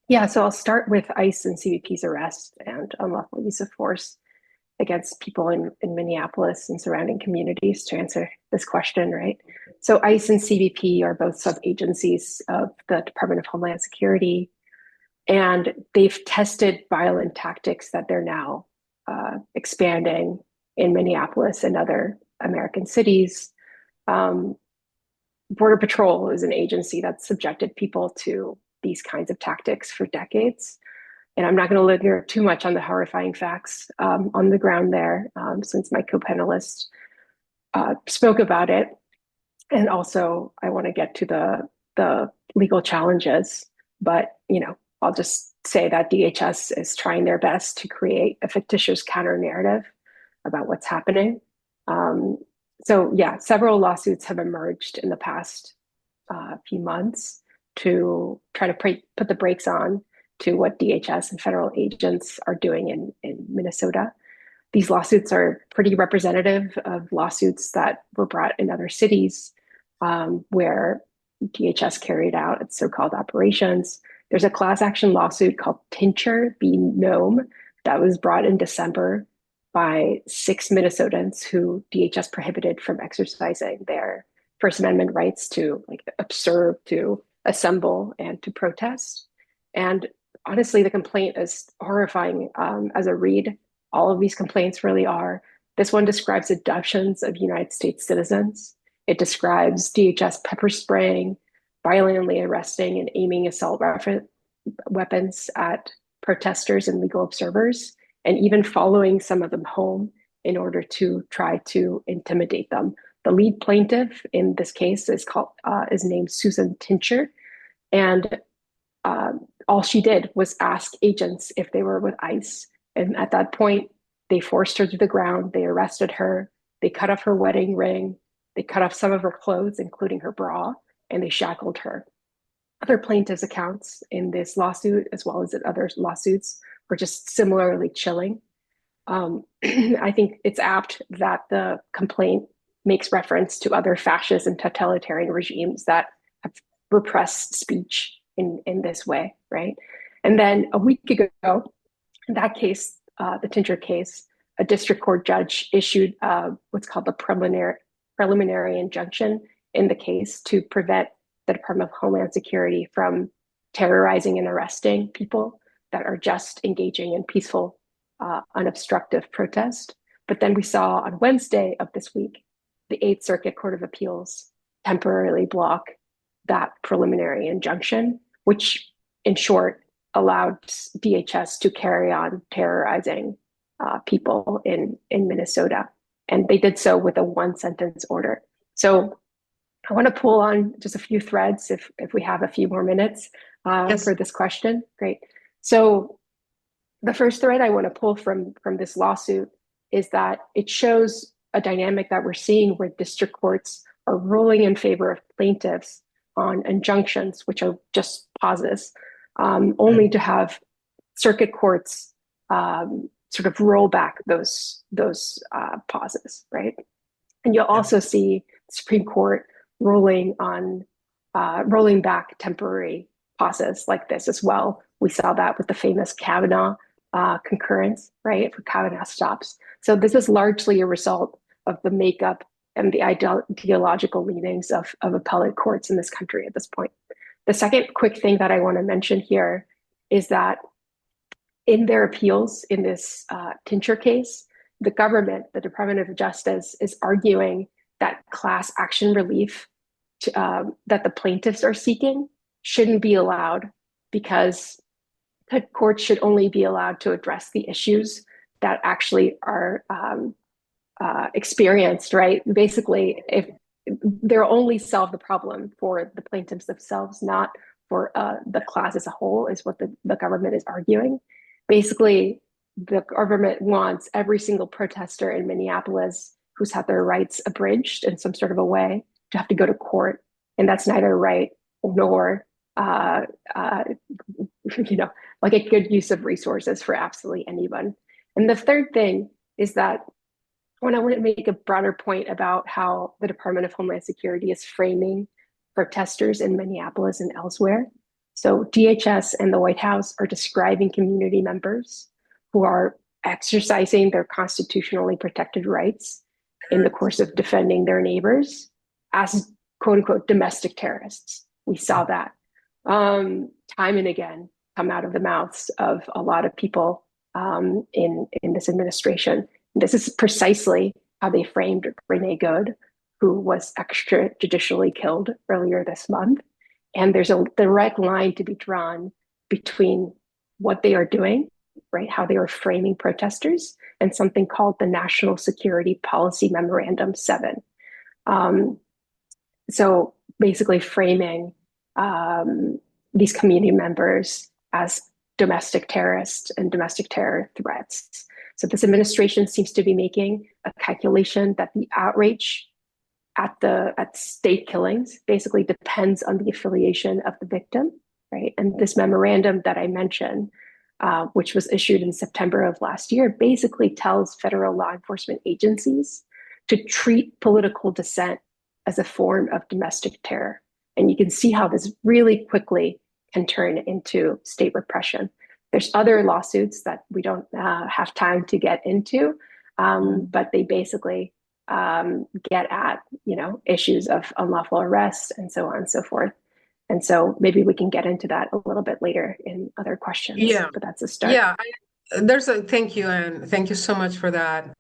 Yeah, so I'll start with ICE and CBP's arrest and unlawful use of force against people in Minneapolis and surrounding communities to answer this question, right? So ICE and CBP are both sub-agencies of the Department of Homeland Security, and they've tested violent tactics that they're now expanding in Minneapolis and other American cities. Border Patrol is an agency that's subjected people to these kinds of tactics for decades. And I'm not going to linger too much on the horrifying facts on the ground there, since my co-panelist spoke about it. And also, I want to get to the legal challenges. But, I'll just say that DHS is trying their best to create a fictitious counter narrative about what's happening. So yeah, several lawsuits have emerged in the past few months to try to put the brakes on to what DHS and federal agents are doing in Minnesota. These lawsuits are pretty representative of lawsuits that were brought in other cities where DHS carried out its so-called operations. There's a class action lawsuit called Tincture v. Nome that was brought in December by 6 Minnesotans who DHS prohibited from exercising their First Amendment rights to observe, to assemble, and to protest. And honestly, the complaint is horrifying as a read. All of these complaints really are. This one describes abductions of United States citizens. It describes DHS pepper spraying, violently arresting and aiming assault weapons at protesters and legal observers, and even following some of them home in order to try to intimidate them. The lead plaintiff in this case is named Susan Tincture, and all she did was ask agents if they were with ICE. And at that point, they forced her to the ground. They arrested her. They cut off her wedding ring. They cut off some of her clothes, including her bra, and they shackled her. Other plaintiffs' accounts in this lawsuit, as well as in other lawsuits, were just similarly chilling. I think it's apt that the complaint makes reference to other fascist and totalitarian regimes that have repressed speech in this way, right? And then a week ago, in that case, the Tincture case, a district court judge issued what's called the preliminary injunction in the case to prevent the Department of Homeland Security from terrorizing and arresting people that are just engaging in peaceful, unobstructive protest. But then we saw on Wednesday of this week, the Eighth Circuit Court of Appeals temporarily block that preliminary injunction, which in short allowed DHS to carry on terrorizing people in Minnesota. And they did so with a one-sentence order. So I want to pull on just a few threads if we have a few more minutes Yes. for this question. Great. So the first thread I want to pull from this lawsuit is that it shows a dynamic that we're seeing where district courts are ruling in favor of plaintiffs on injunctions, which are just pauses, only to have circuit courts sort of roll back those pauses, right? And you'll also see the Supreme Court rolling back temporary pauses like this as well. We saw that with the famous Kavanaugh concurrence, right, for Kavanaugh stops. So this is largely a result of the makeup and the ideological leanings of appellate courts in this country at this point. The second quick thing that I want to mention here is that in their appeals in this Tincher case, the government, the Department of Justice, is arguing that class action relief that the plaintiffs are seeking shouldn't be allowed because the courts should only be allowed to address the issues that actually are experienced, right? Basically, if they'll only solve the problem for the plaintiffs themselves, not for the class as a whole, is what the government is arguing. Basically, the government wants every single protester in Minneapolis who's had their rights abridged in some sort of a way to have to go to court. And that's neither right nor, like a good use of resources for absolutely anyone. And the third thing is that when I want to make a broader point about how the Department of Homeland Security is framing protesters in Minneapolis and elsewhere. So DHS and the White House are describing community members who are exercising their constitutionally protected rights in the course of defending their neighbors as quote unquote domestic terrorists. We saw that time and again come out of the mouths of a lot of people in this administration. This is precisely how they framed Renee Good, who was extrajudicially killed earlier this month. And there's a direct line to be drawn between what they are doing, right, how they are framing protesters, and something called the National Security Policy Memorandum 7. So basically framing these community members as domestic terrorists and domestic terror threats. So this administration seems to be making a calculation that the outrage at state killings basically depends on the affiliation of the victim, right? And this memorandum that I mentioned, which was issued in September of last year, basically tells federal law enforcement agencies to treat political dissent as a form of domestic terror. And you can see how this really quickly can turn into state repression. There's other lawsuits that we don't have time to get into, but they basically get at, issues of unlawful arrest and so on and so forth. And so maybe we can get into that a little bit later in other questions. Yeah. But that's a start. Yeah, thank you, and thank you so much for that.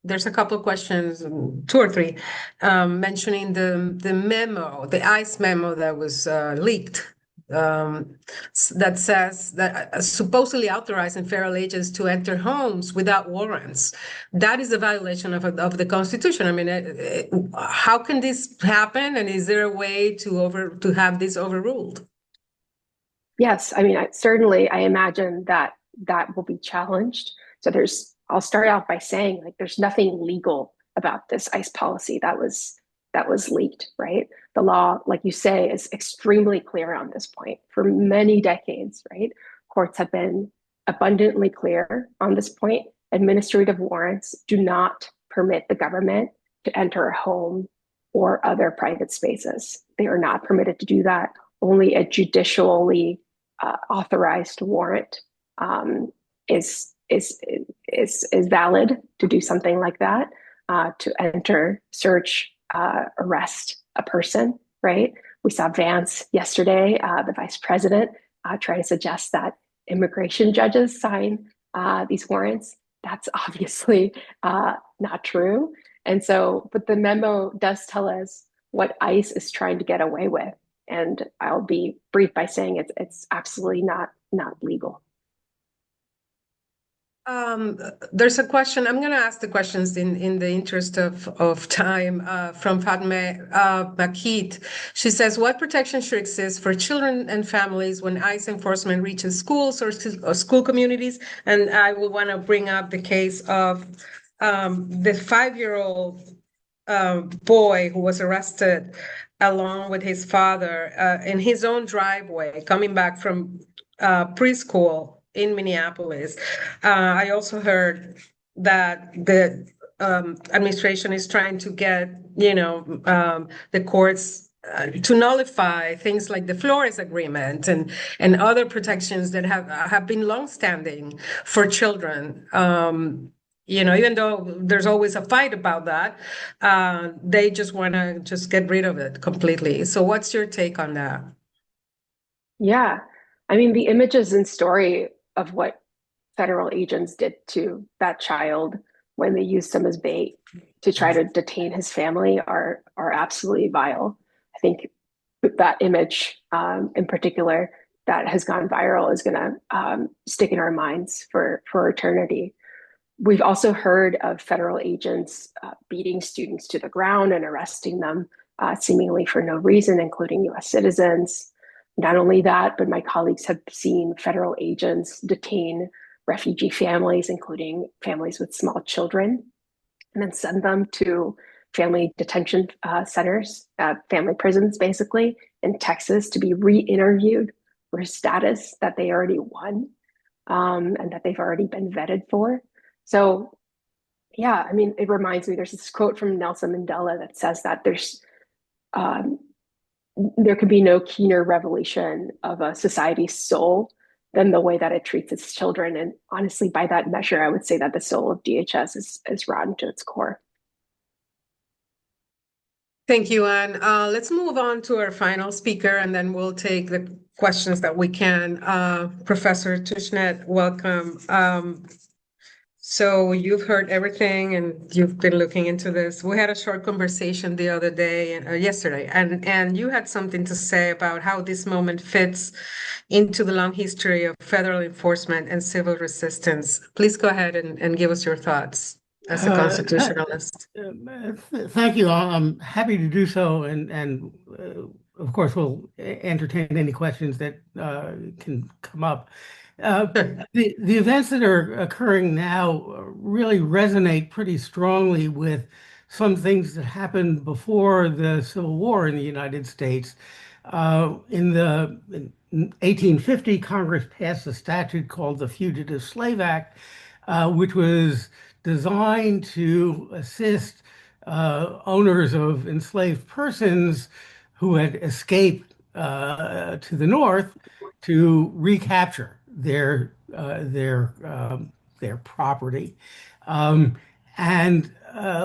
There's a couple of questions, 2 or 3, mentioning the memo, the ICE memo that was leaked, that says that supposedly authorizing federal agents to enter homes without warrants. That is a violation of the Constitution. I mean, how can this happen? And is there a way to have this overruled? Yes, I mean, certainly I imagine that will be challenged. So I'll start out by saying, like, there's nothing legal about this ICE policy that was leaked, right? The law, like you say, is extremely clear on this point. For many decades, right? Courts have been abundantly clear on this point. Administrative warrants do not permit the government to enter a home or other private spaces. They are not permitted to do that. Only a judicially authorized warrant is valid to do something like that. to enter, search, arrest a person, right? We saw Vance yesterday, the vice president, try to suggest that immigration judges sign these warrants. That's obviously not true. And so, but the memo does tell us what ICE is trying to get away with. And I'll be brief by saying it's absolutely not legal. There's a question. I'm going to ask the questions in the interest of time from Fatma Makit. She says, what protection should exist for children and families when ICE enforcement reaches schools or school communities? And I will want to bring up the case of the 5-year-old boy who was arrested along with his father in his own driveway coming back from preschool in Minneapolis. I also heard that the administration is trying to get, the courts to nullify things like the Flores Agreement and other protections that have been longstanding for children. Even though there's always a fight about that, they just want to just get rid of it completely. So what's your take on that? Yeah. I mean, the images and story of what federal agents did to that child when they used him as bait to try to detain his family are absolutely vile. I think that image in particular that has gone viral is going to stick in our minds for eternity. We've also heard of federal agents beating students to the ground and arresting them seemingly for no reason, including US citizens. Not only that, but my colleagues have seen federal agents detain refugee families, including families with small children, and then send them to family detention centers, family prisons, basically, in Texas to be re-interviewed for status that they already won and that they've already been vetted for. So, yeah, I mean, it reminds me, there's this quote from Nelson Mandela that says that there could be no keener revelation of a society's soul than the way that it treats its children. And honestly, by that measure, I would say that the soul of DHS is rotten to its core. Thank you, Anne. Let's move on to our final speaker, and then we'll take the questions that we can. Professor Tushnet, welcome. So you've heard everything and you've been looking into this. We had a short conversation the other day, yesterday, and you had something to say about how this moment fits into the long history of federal enforcement and civil resistance. Please go ahead and give us your thoughts as a constitutionalist. Thank you. I'm happy to do so, and of course, we'll entertain any questions that can come up. The events that are occurring now really resonate pretty strongly with some things that happened before the Civil War in the United States. In 1850, Congress passed a statute called the Fugitive Slave Act, which was designed to assist owners of enslaved persons who had escaped to the North to recapture their property. And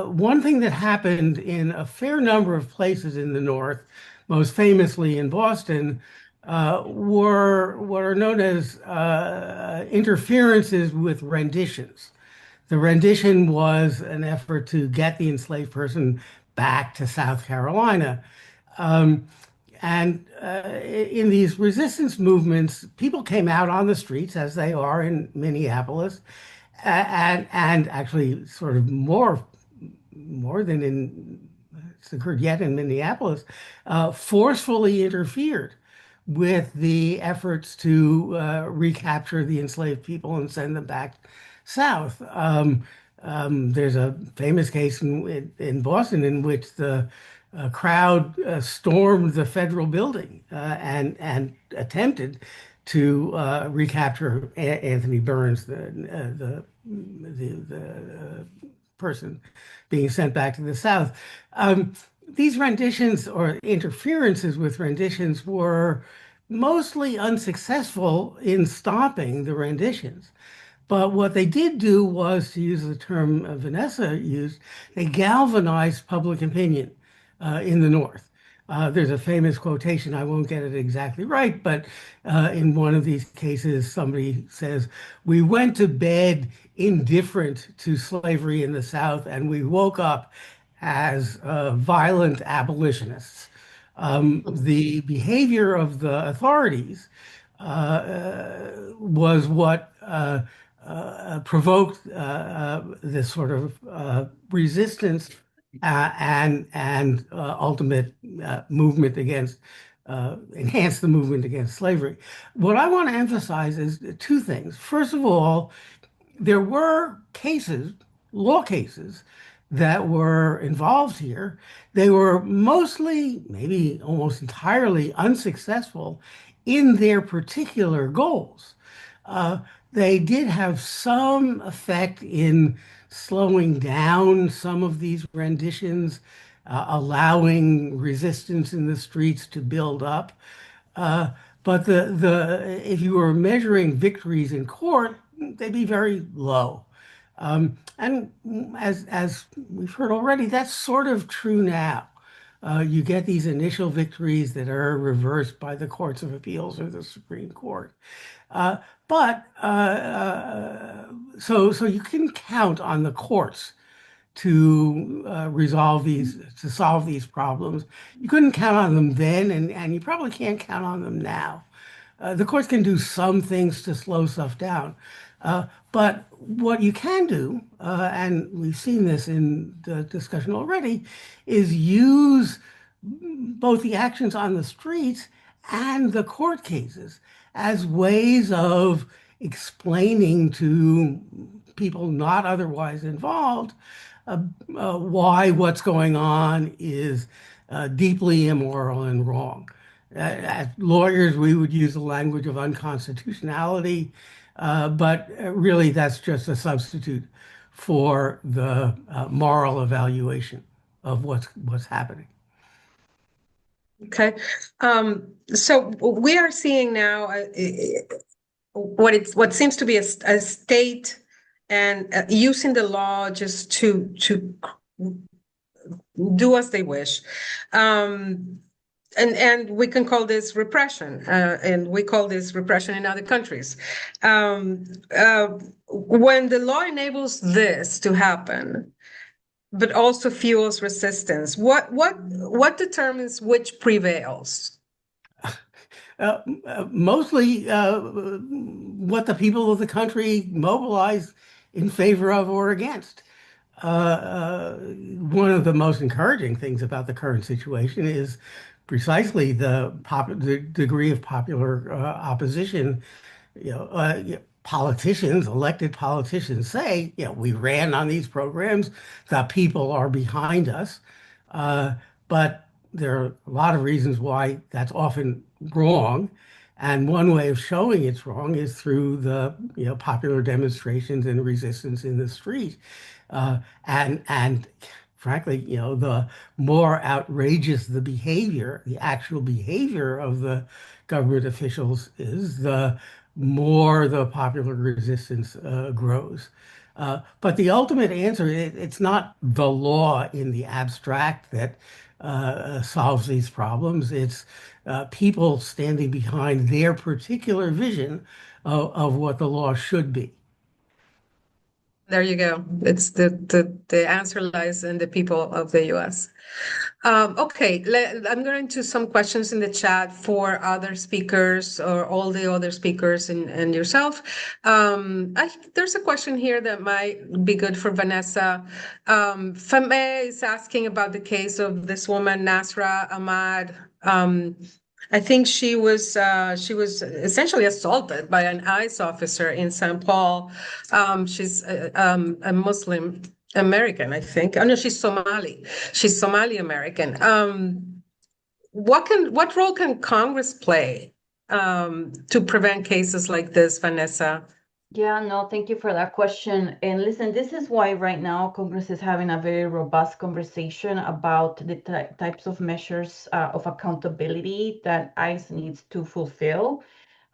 one thing that happened in a fair number of places in the North, most famously in Boston, were what are known as interferences with renditions. The rendition was an effort to get the enslaved person back to South Carolina. And in these resistance movements, people came out on the streets, as they are in Minneapolis, and actually sort of more than it's occurred yet in Minneapolis, forcefully interfered with the efforts to recapture the enslaved people and send them back south. There's a famous case in Boston in which the crowd stormed the federal building and attempted to recapture Anthony Burns, the person being sent back to the South. These renditions or interferences with renditions were mostly unsuccessful in stopping the renditions. But what they did do was, to use the term Vanessa used, they galvanized public opinion in the North. There's a famous quotation, I won't get it exactly right, but in one of these cases, somebody says, "We went to bed indifferent to slavery in the South, and we woke up as violent abolitionists." The behavior of the authorities was what provoked this sort of resistance and ultimate movement against enhance the movement against slavery. What I want to emphasize is two things. First of all, there were cases, law cases, that were involved here. They were mostly, maybe almost entirely unsuccessful in their particular goals. Uh, they did have some effect in slowing down some of these renditions, allowing resistance in the streets to build up. Uh, but the if you were measuring victories in court, they'd be very low. And as we've heard already, that's sort of true now. You get these initial victories that are reversed by the courts of appeals or the Supreme Court. Uh, but so you can count on the courts to to solve these problems. You couldn't count on them then, and you probably can't count on them now. The courts can do some things to slow stuff down. But what you can do, and we've seen this in the discussion already, is use both the actions on the streets and the court cases as ways of explaining to people not otherwise involved why what's going on is deeply immoral and wrong. As lawyers, we would use the language of unconstitutionality, but really that's just a substitute for the moral evaluation of what's happening. Okay. So we are seeing now what seems to be a state and using the law just to do as they wish. And we can call this repression, and we call this repression in other countries. When the law enables this to happen, but also fuels resistance, what determines which prevails? Mostly what the people of the country mobilize in favor of or against. One of the most encouraging things about the current situation is precisely the degree of popular opposition. Politicians, elected politicians say, we ran on these programs, the people are behind us. But there are a lot of reasons why that's often wrong. And one way of showing it's wrong is through the popular demonstrations and resistance in the street. And frankly, the more outrageous the behavior, the actual behavior of the government officials is, the more the popular resistance grows. But the ultimate answer, it's not the law in the abstract that solves these problems. It's people standing behind their particular vision of what the law should be. There you go. It's the answer lies in the people of the U.S. Okay, I'm going to some questions in the chat for other speakers or all the other speakers and yourself. There's a question here that might be good for Vanessa. Fame is asking about the case of this woman, Nasra Ahmad. I think she was essentially assaulted by an ICE officer in St. Paul. She's a Muslim American, I think. Oh no, she's Somali. She's Somali American. What role can Congress play to prevent cases like this, Vanessa? Yeah, no, thank you for that question. And listen, this is why right now Congress is having a very robust conversation about the types of measures of accountability that ICE needs to fulfill.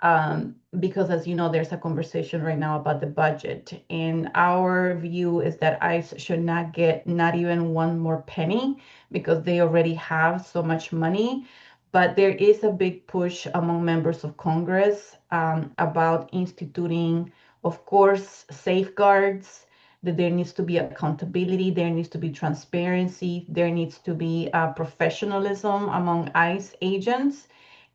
because as you know, there's a conversation right now about the budget. And our view is that ICE should not get not even one more penny because they already have so much money. But there is a big push among members of Congress about instituting, of course, safeguards, that there needs to be accountability, there needs to be transparency, there needs to be professionalism among ICE agents,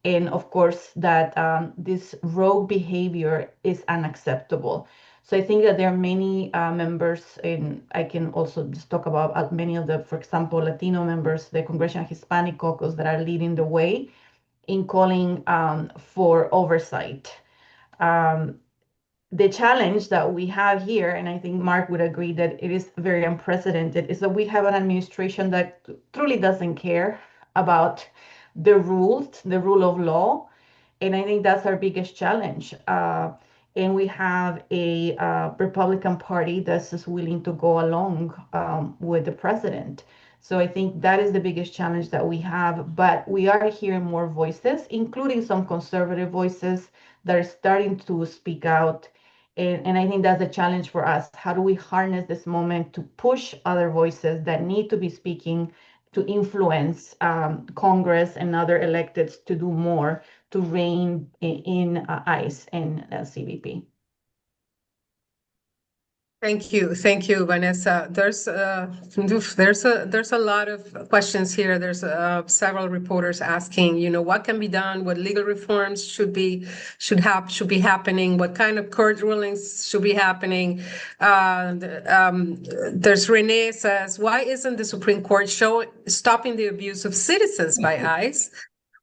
and of course that this rogue behavior is unacceptable. So I think that there are many members, and I can also just talk about many of the, for example, Latino members, the Congressional Hispanic Caucus, that are leading the way in calling for oversight. Um, the challenge that we have here, and I think Mark would agree that it is very unprecedented, is that we have an administration that truly doesn't care about the rules, the rule of law. And I think that's our biggest challenge. And we have a Republican Party that's just willing to go along with the president. So I think that is the biggest challenge that we have. But we are hearing more voices, including some conservative voices that are starting to speak out. And I think that's a challenge for us. How do we harness this moment to push other voices that need to be speaking, to influence Congress and other electeds to do more to rein in ICE and CBP? Thank you, Vanessa. There's a lot of questions here. There's several reporters asking, what can be done, what legal reforms should be happening, what kind of court rulings should be happening. There's Renee says, why isn't the Supreme Court stopping the abuse of citizens by ICE?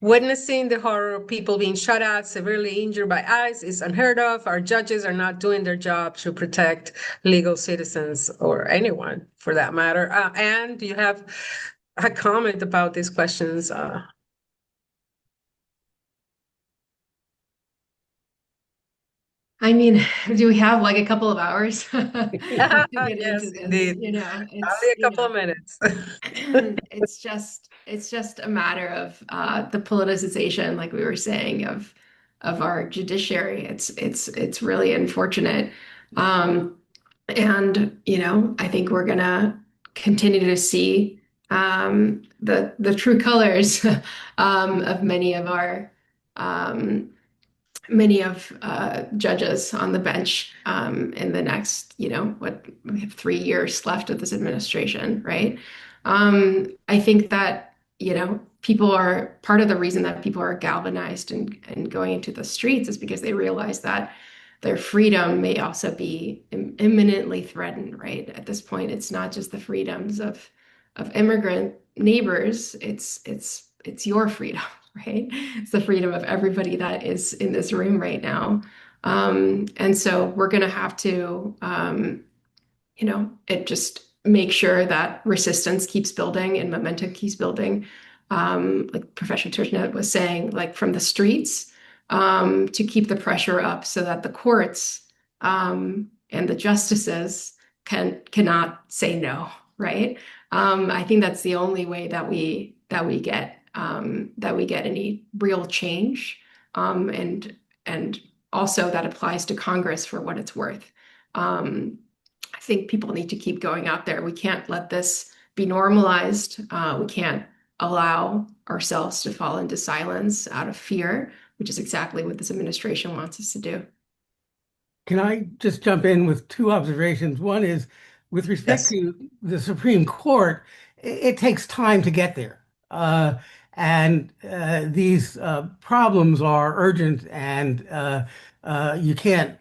Witnessing the horror of people being shot at, severely injured by ICE is unheard of. Our judges are not doing their job to protect legal citizens or anyone for that matter. And do you have a comment about these questions? I mean, do we have like a couple of hours to get Yes, into this? indeed. Only a couple of minutes. It's just a matter of the politicization, like we were saying, of our judiciary. It's really unfortunate. And I think we're gonna continue to see the true colors of many of judges on the bench in the next, we have 3 years left of this administration, right? I think that, people are part of the reason that people are galvanized and going into the streets is because they realize that their freedom may also be imminently threatened, right? At this point, it's not just the freedoms of immigrant neighbors, it's your freedom, right? It's the freedom of everybody that is in this room right now. And so we're going to have to, it just make sure that resistance keeps building and momentum keeps building. Like Professor Turchnet was saying, like from the streets, to keep the pressure up so that the courts and the justices cannot say no, right? I think that's the only way that we get any real change, and also that applies to Congress for what it's worth. I think people need to keep going out there. We can't let this be normalized. We can't allow ourselves to fall into silence out of fear, which is exactly what this administration wants us to do. Can I just jump in with two observations? One is with respect to the Supreme Court, it takes time to get there. And these problems are urgent, and you can't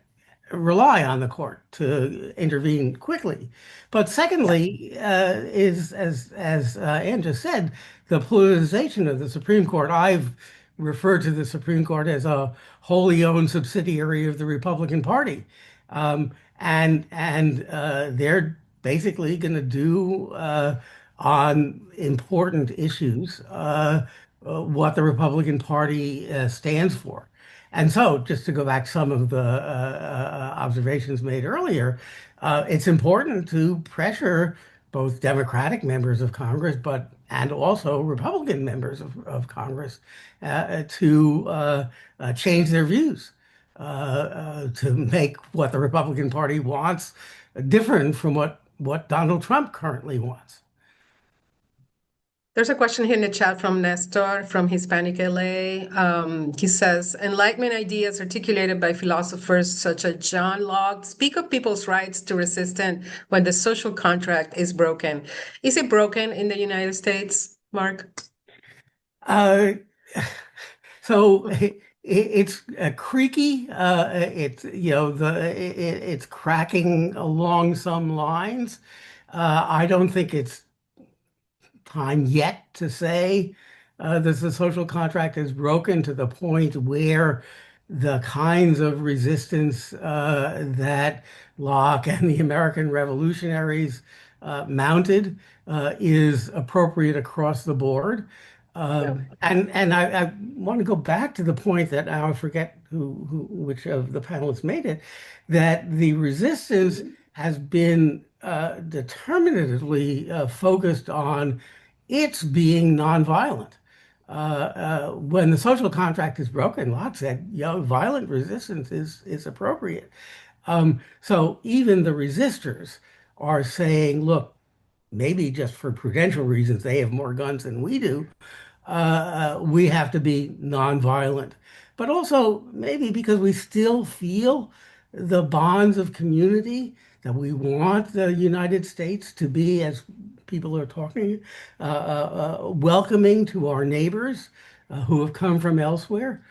rely on the court to intervene quickly. But secondly, is as Anne just said, the politicization of the Supreme Court. I've referred to the Supreme Court as a wholly owned subsidiary of the Republican Party, and they're basically going to do on important issues what the Republican Party stands for. And so, just to go back to some of the observations made earlier, it's important to pressure both Democratic members of Congress, and also Republican members of Congress to change their views, to make what the Republican Party wants different from what Donald Trump currently wants. There's a question here in the chat from Nestor from Hispanic LA. He says, Enlightenment ideas articulated by philosophers such as John Locke speak of people's rights to resistance when the social contract is broken. Is it broken in the United States, Mark? Uh, so it's creaky. It's it's cracking along some lines. I don't think it's time yet to say that the social contract is broken to the point where the kinds of resistance that Locke and the American revolutionaries mounted is appropriate across the board. And I want to go back to the point that I forget which of the panelists made it, that the resistance has been determinatively focused on its being nonviolent. When the social contract is broken, Locke said, violent resistance is appropriate. So even the resistors are saying, look, maybe just for prudential reasons, they have more guns than we do. We have to be nonviolent, but also maybe because we still feel the bonds of community that we want the United States to be, as people are talking, welcoming to our neighbors who have come from elsewhere.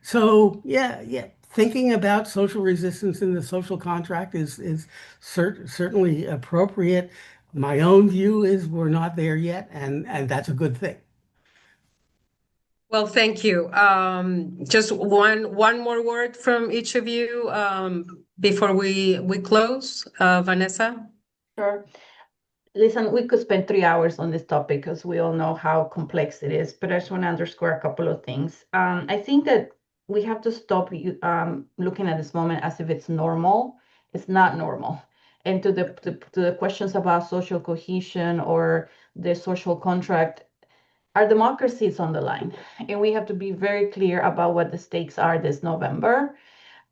So yeah, thinking about social resistance in the social contract is certainly appropriate. My own view is we're not there yet, and that's a good thing. Well, thank you. Just one more word from each of you before we close. Vanessa? Sure. Listen, we could spend 3 hours on this topic because we all know how complex it is, but I just want to underscore a couple of things. I think that we have to stop looking at this moment as if it's normal. It's not normal. And to the questions about social cohesion or the social contract, our democracy is on the line, and we have to be very clear about what the stakes are this November.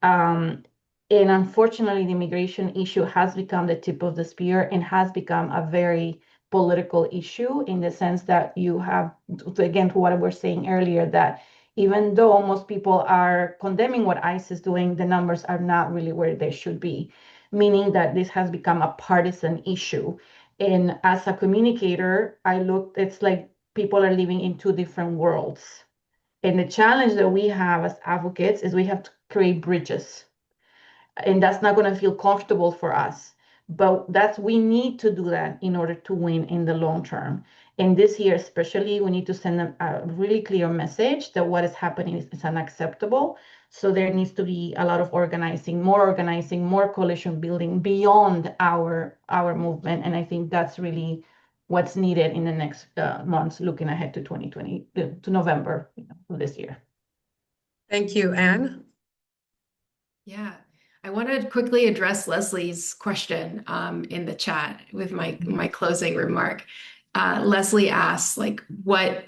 And unfortunately, the immigration issue has become the tip of the spear and has become a very political issue in the sense that you have, again, to what we were saying earlier, that even though most people are condemning what ICE is doing, the numbers are not really where they should be, meaning that this has become a partisan issue. And as a communicator, it's like people are living in two different worlds. And the challenge that we have as advocates is we have to create bridges, and that's not going to feel comfortable for us, but we need to do that in order to win in the long term. And this year especially, we need to send them a really clear message that what is happening is unacceptable. So there needs to be a lot of organizing, more coalition building beyond our movement. And I think that's really what's needed in the next months, looking ahead to 2020, to November of this year. Thank you. Anne? Yeah, I want to quickly address Leslie's question in the chat with my closing remark. Leslie asks, what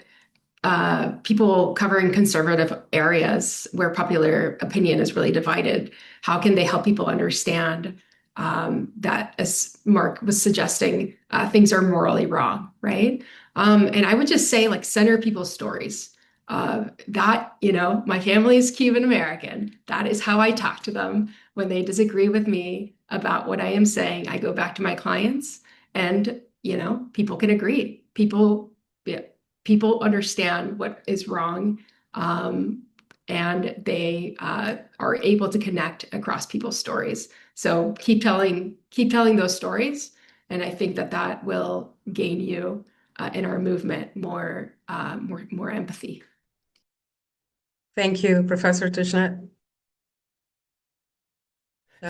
people covering conservative areas where popular opinion is really divided, how can they help people understand that, as Mark was suggesting, things are morally wrong, right? And I would just say, center people's stories. My family is Cuban American. That is how I talk to them when they disagree with me about what I am saying. I go back to my clients, and people can agree. People understand what is wrong, and they are able to connect across people's stories. So keep telling those stories, and I think that will gain you in our movement more empathy. Thank you, Professor Tushnet.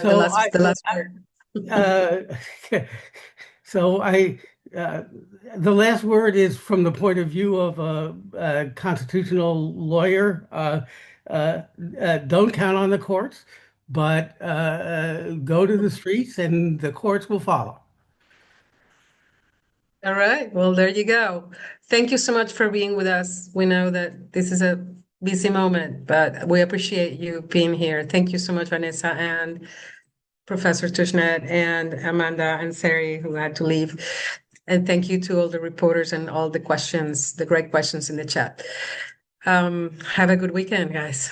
So the last word. So the last word is from the point of view of a constitutional lawyer. Don't count on the courts, but go to the streets and the courts will follow. All right. Well, there you go. Thank you so much for being with us. We know that this is a busy moment, but we appreciate you being here. Thank you so much, Vanessa and Professor Tushnet and Amanda and Sari who had to leave. And thank you to all the reporters and all the questions, the great questions in the chat. Have a good weekend, guys.